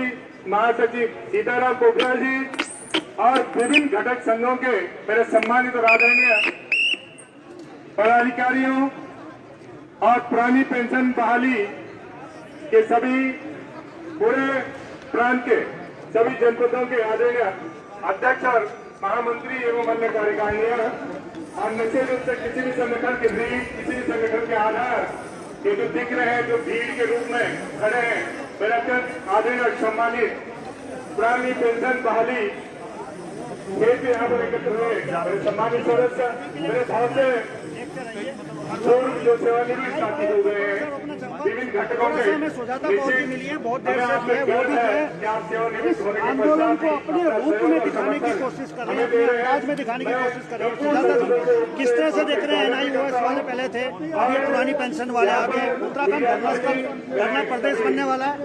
[SPEAKER 12] महासचिव सीताराम पोखरियाल जी और विभिन्न घटक संघों के मेरे सम्मानित और आदरणीय पदाधिकारियों और पुरानी पेंशन बहाली के सभी पूरे प्रांत के सभी जनपदों के आदरणीय अध्यक्ष और महामंत्री एवं अन्य कार्यकारिणियां और निश्चित रूप से किसी भी संगठन के भीड़, किसी भी संगठन के आधार ये जो दिख रहे हैं, जो भीड़ के रूप में खड़े हैं, मेरे अत्यंत आदरणीय और सम्मानित पुरानी पेंशन बहाली ये भी यहाँ पर एकत्र हुए मेरे सम्मानित सदस्य, मेरे बहुत से पूर्व जो सेवानिवृत्त साथी हो गए हैं, विभिन्न घटकों के
[SPEAKER 4] बहुत देर से वो भी है आंदोलन को अपने रूप में दिखाने की कोशिश कर रहे हैं, अपने अंदाज में दिखाने की कोशिश कर रहे हैं। किस तरह से देख रहे हैं? NIOS वाले पहले थे, अब ये पुरानी पेंशन वाले आगे, उत्तराखंड धरना प्रदेश बनने वाला है।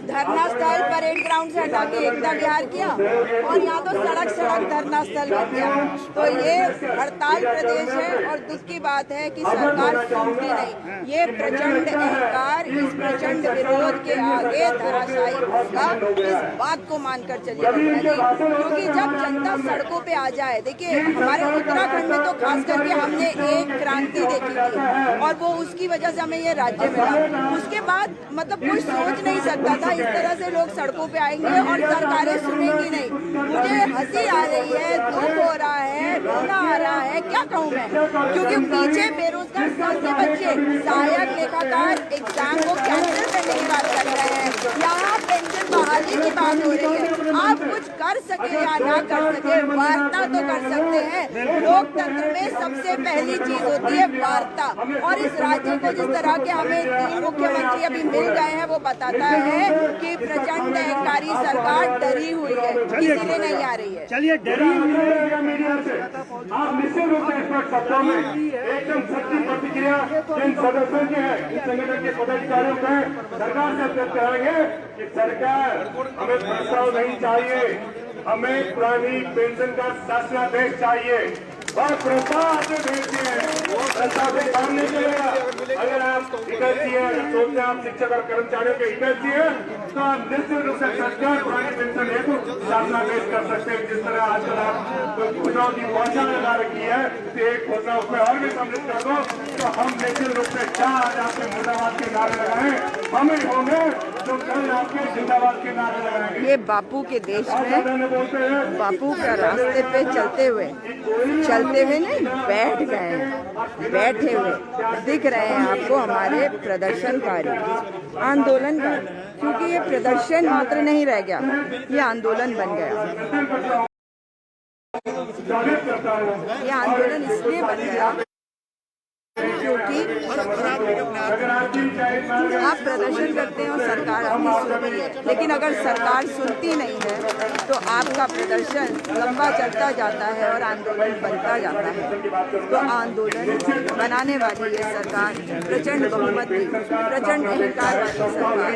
[SPEAKER 1] धरना स्थल परेड ग्राउंड से हटा के एकता विहार किया और यहाँ तो सड़क सड़क धरना स्थल बन गया। तो ये हड़ताल प्रदेश है और दुख की बात है कि सरकार सुनती नहीं। ये प्रचंड अहंकार, इस प्रचंड विरोध के आगे धराशायी होगा, इस बात को मानकर चलिए। क्योंकि जब जनता सड़कों पे आ जाए, देखिए हमारे उत्तराखंड में तो खास करके हमने एक क्रांति देखी थी और वो उसकी वजह से हमें ये राज्य मिला। उसके बाद मतलब कोई सोच नहीं सकता था इस तरह से लोग सड़कों पे आएंगे और सरकारें सुनेंगी नहीं। मुझे हंसी आ रही है, दुख हो रहा है, रोना आ रहा है, क्या कहूँ मैं, क्योंकि पीछे बेरोजगार सस्ते बच्चे सहायक लेखाकार एग्जाम को कैंसिल करने की बात कर रहे हैं, यहाँ पेंशन बहाली की बात हो रही है। आप कुछ कर सके या ना कर सके, वार्ता तो कर सकते हैं, लोकतंत्र में सबसे पहली चीज होती है वार्ता, और इस राज्य को जिस तरह के हमें 3 मुख्यमंत्री अभी मिल गए हैं वो बताता है कि प्रचंड अहंकारी सरकार डरी हुई है, इसीलिए नहीं आ रही है।
[SPEAKER 16] चलिए डरी हुई है मीडिया से, आप निश्चित रूप से इस वक्त शब्दों में एकदम सच्ची प्रतिक्रिया जिन सदस्यों की है, इस संगठन के पदाधिकारियों को सरकार से अपील कराएंगे कि सरकार हमें प्रस्ताव नहीं चाहिए, हमें पुरानी पेंशन का शासनादेश चाहिए और प्रस्ताव भेजते हैं, प्रस्ताव से काम नहीं चलेगा। अगर आप हितैषी हैं, अगर सोचते हैं आप शिक्षक और कर्मचारियों के हितैषी हैं, तो आप निश्चित रूप से सरकार पुरानी पेंशन हेतु शासनादेश कर सकते हैं। जिस तरह आजकल आप घोषणाओं की पहुंचा लगा रखी है, तो एक घोषणा उसमें और भी सम्मिलित कर दो, तो हम निश्चित रूप से आज आपके मुर्दाबाद के नारे लगाए हमें होंगे जो कल आपके जिंदाबाद के नारे लगाएंगे।
[SPEAKER 1] ये बापू के देश में बापू का रास्ते पे चलते हुए नहीं बैठ गए हैं, बैठे हुए दिख रहे हैं आपको हमारे प्रदर्शनकारी, आंदोलनकारी, क्योंकि ये प्रदर्शन मात्र नहीं रह गया, ये आंदोलन बन गया। ये आंदोलन इसलिए बन गया क्योंकि आप प्रदर्शन करते हैं और सरकार आपकी सुनती है, लेकिन अगर सरकार सुनती नहीं है तो आपका प्रदर्शन लंबा चलता जाता है और आंदोलन बनता जाता है। तो आंदोलन बनाने वाली ये सरकार प्रचंड बहुमत की, प्रचंड अहंकार वाली सरकार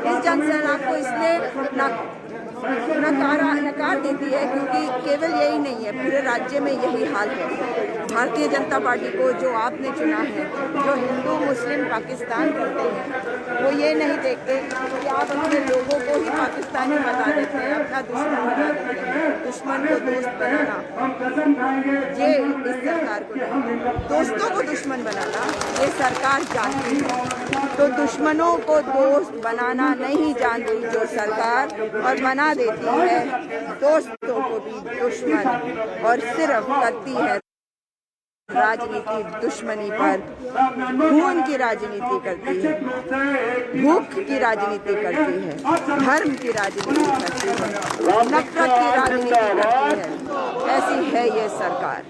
[SPEAKER 1] इस जनसेना को इसलिए नकार देती है क्योंकि केवल यही नहीं है, पूरे राज्य में यही हाल है। भारतीय जनता पार्टी को जो आपने चुना है, जो हिंदू मुस्लिम पाकिस्तान करते हैं, वो ये नहीं देखते कि आप अपने लोगों को ही पाकिस्तानी बता देते हैं, अपना दुश्मन बता देते हैं। दुश्मन को दोस्त बनाना ये इस सरकार को नहीं, दोस्तों को दुश्मन बनाना ये सरकार जानती है। तो दुश्मनों को दोस्त बनाना नहीं जानती जो सरकार, और बना देती है दोस्तों को भी दुश्मन, और सिर्फ करती है राजनीति दुश्मनी पर, खून की राजनीति करती है, भूख की राजनीति करती है, धर्म की राजनीति करती है, नफरत की राजनीति करती है। ऐसी है ये सरकार।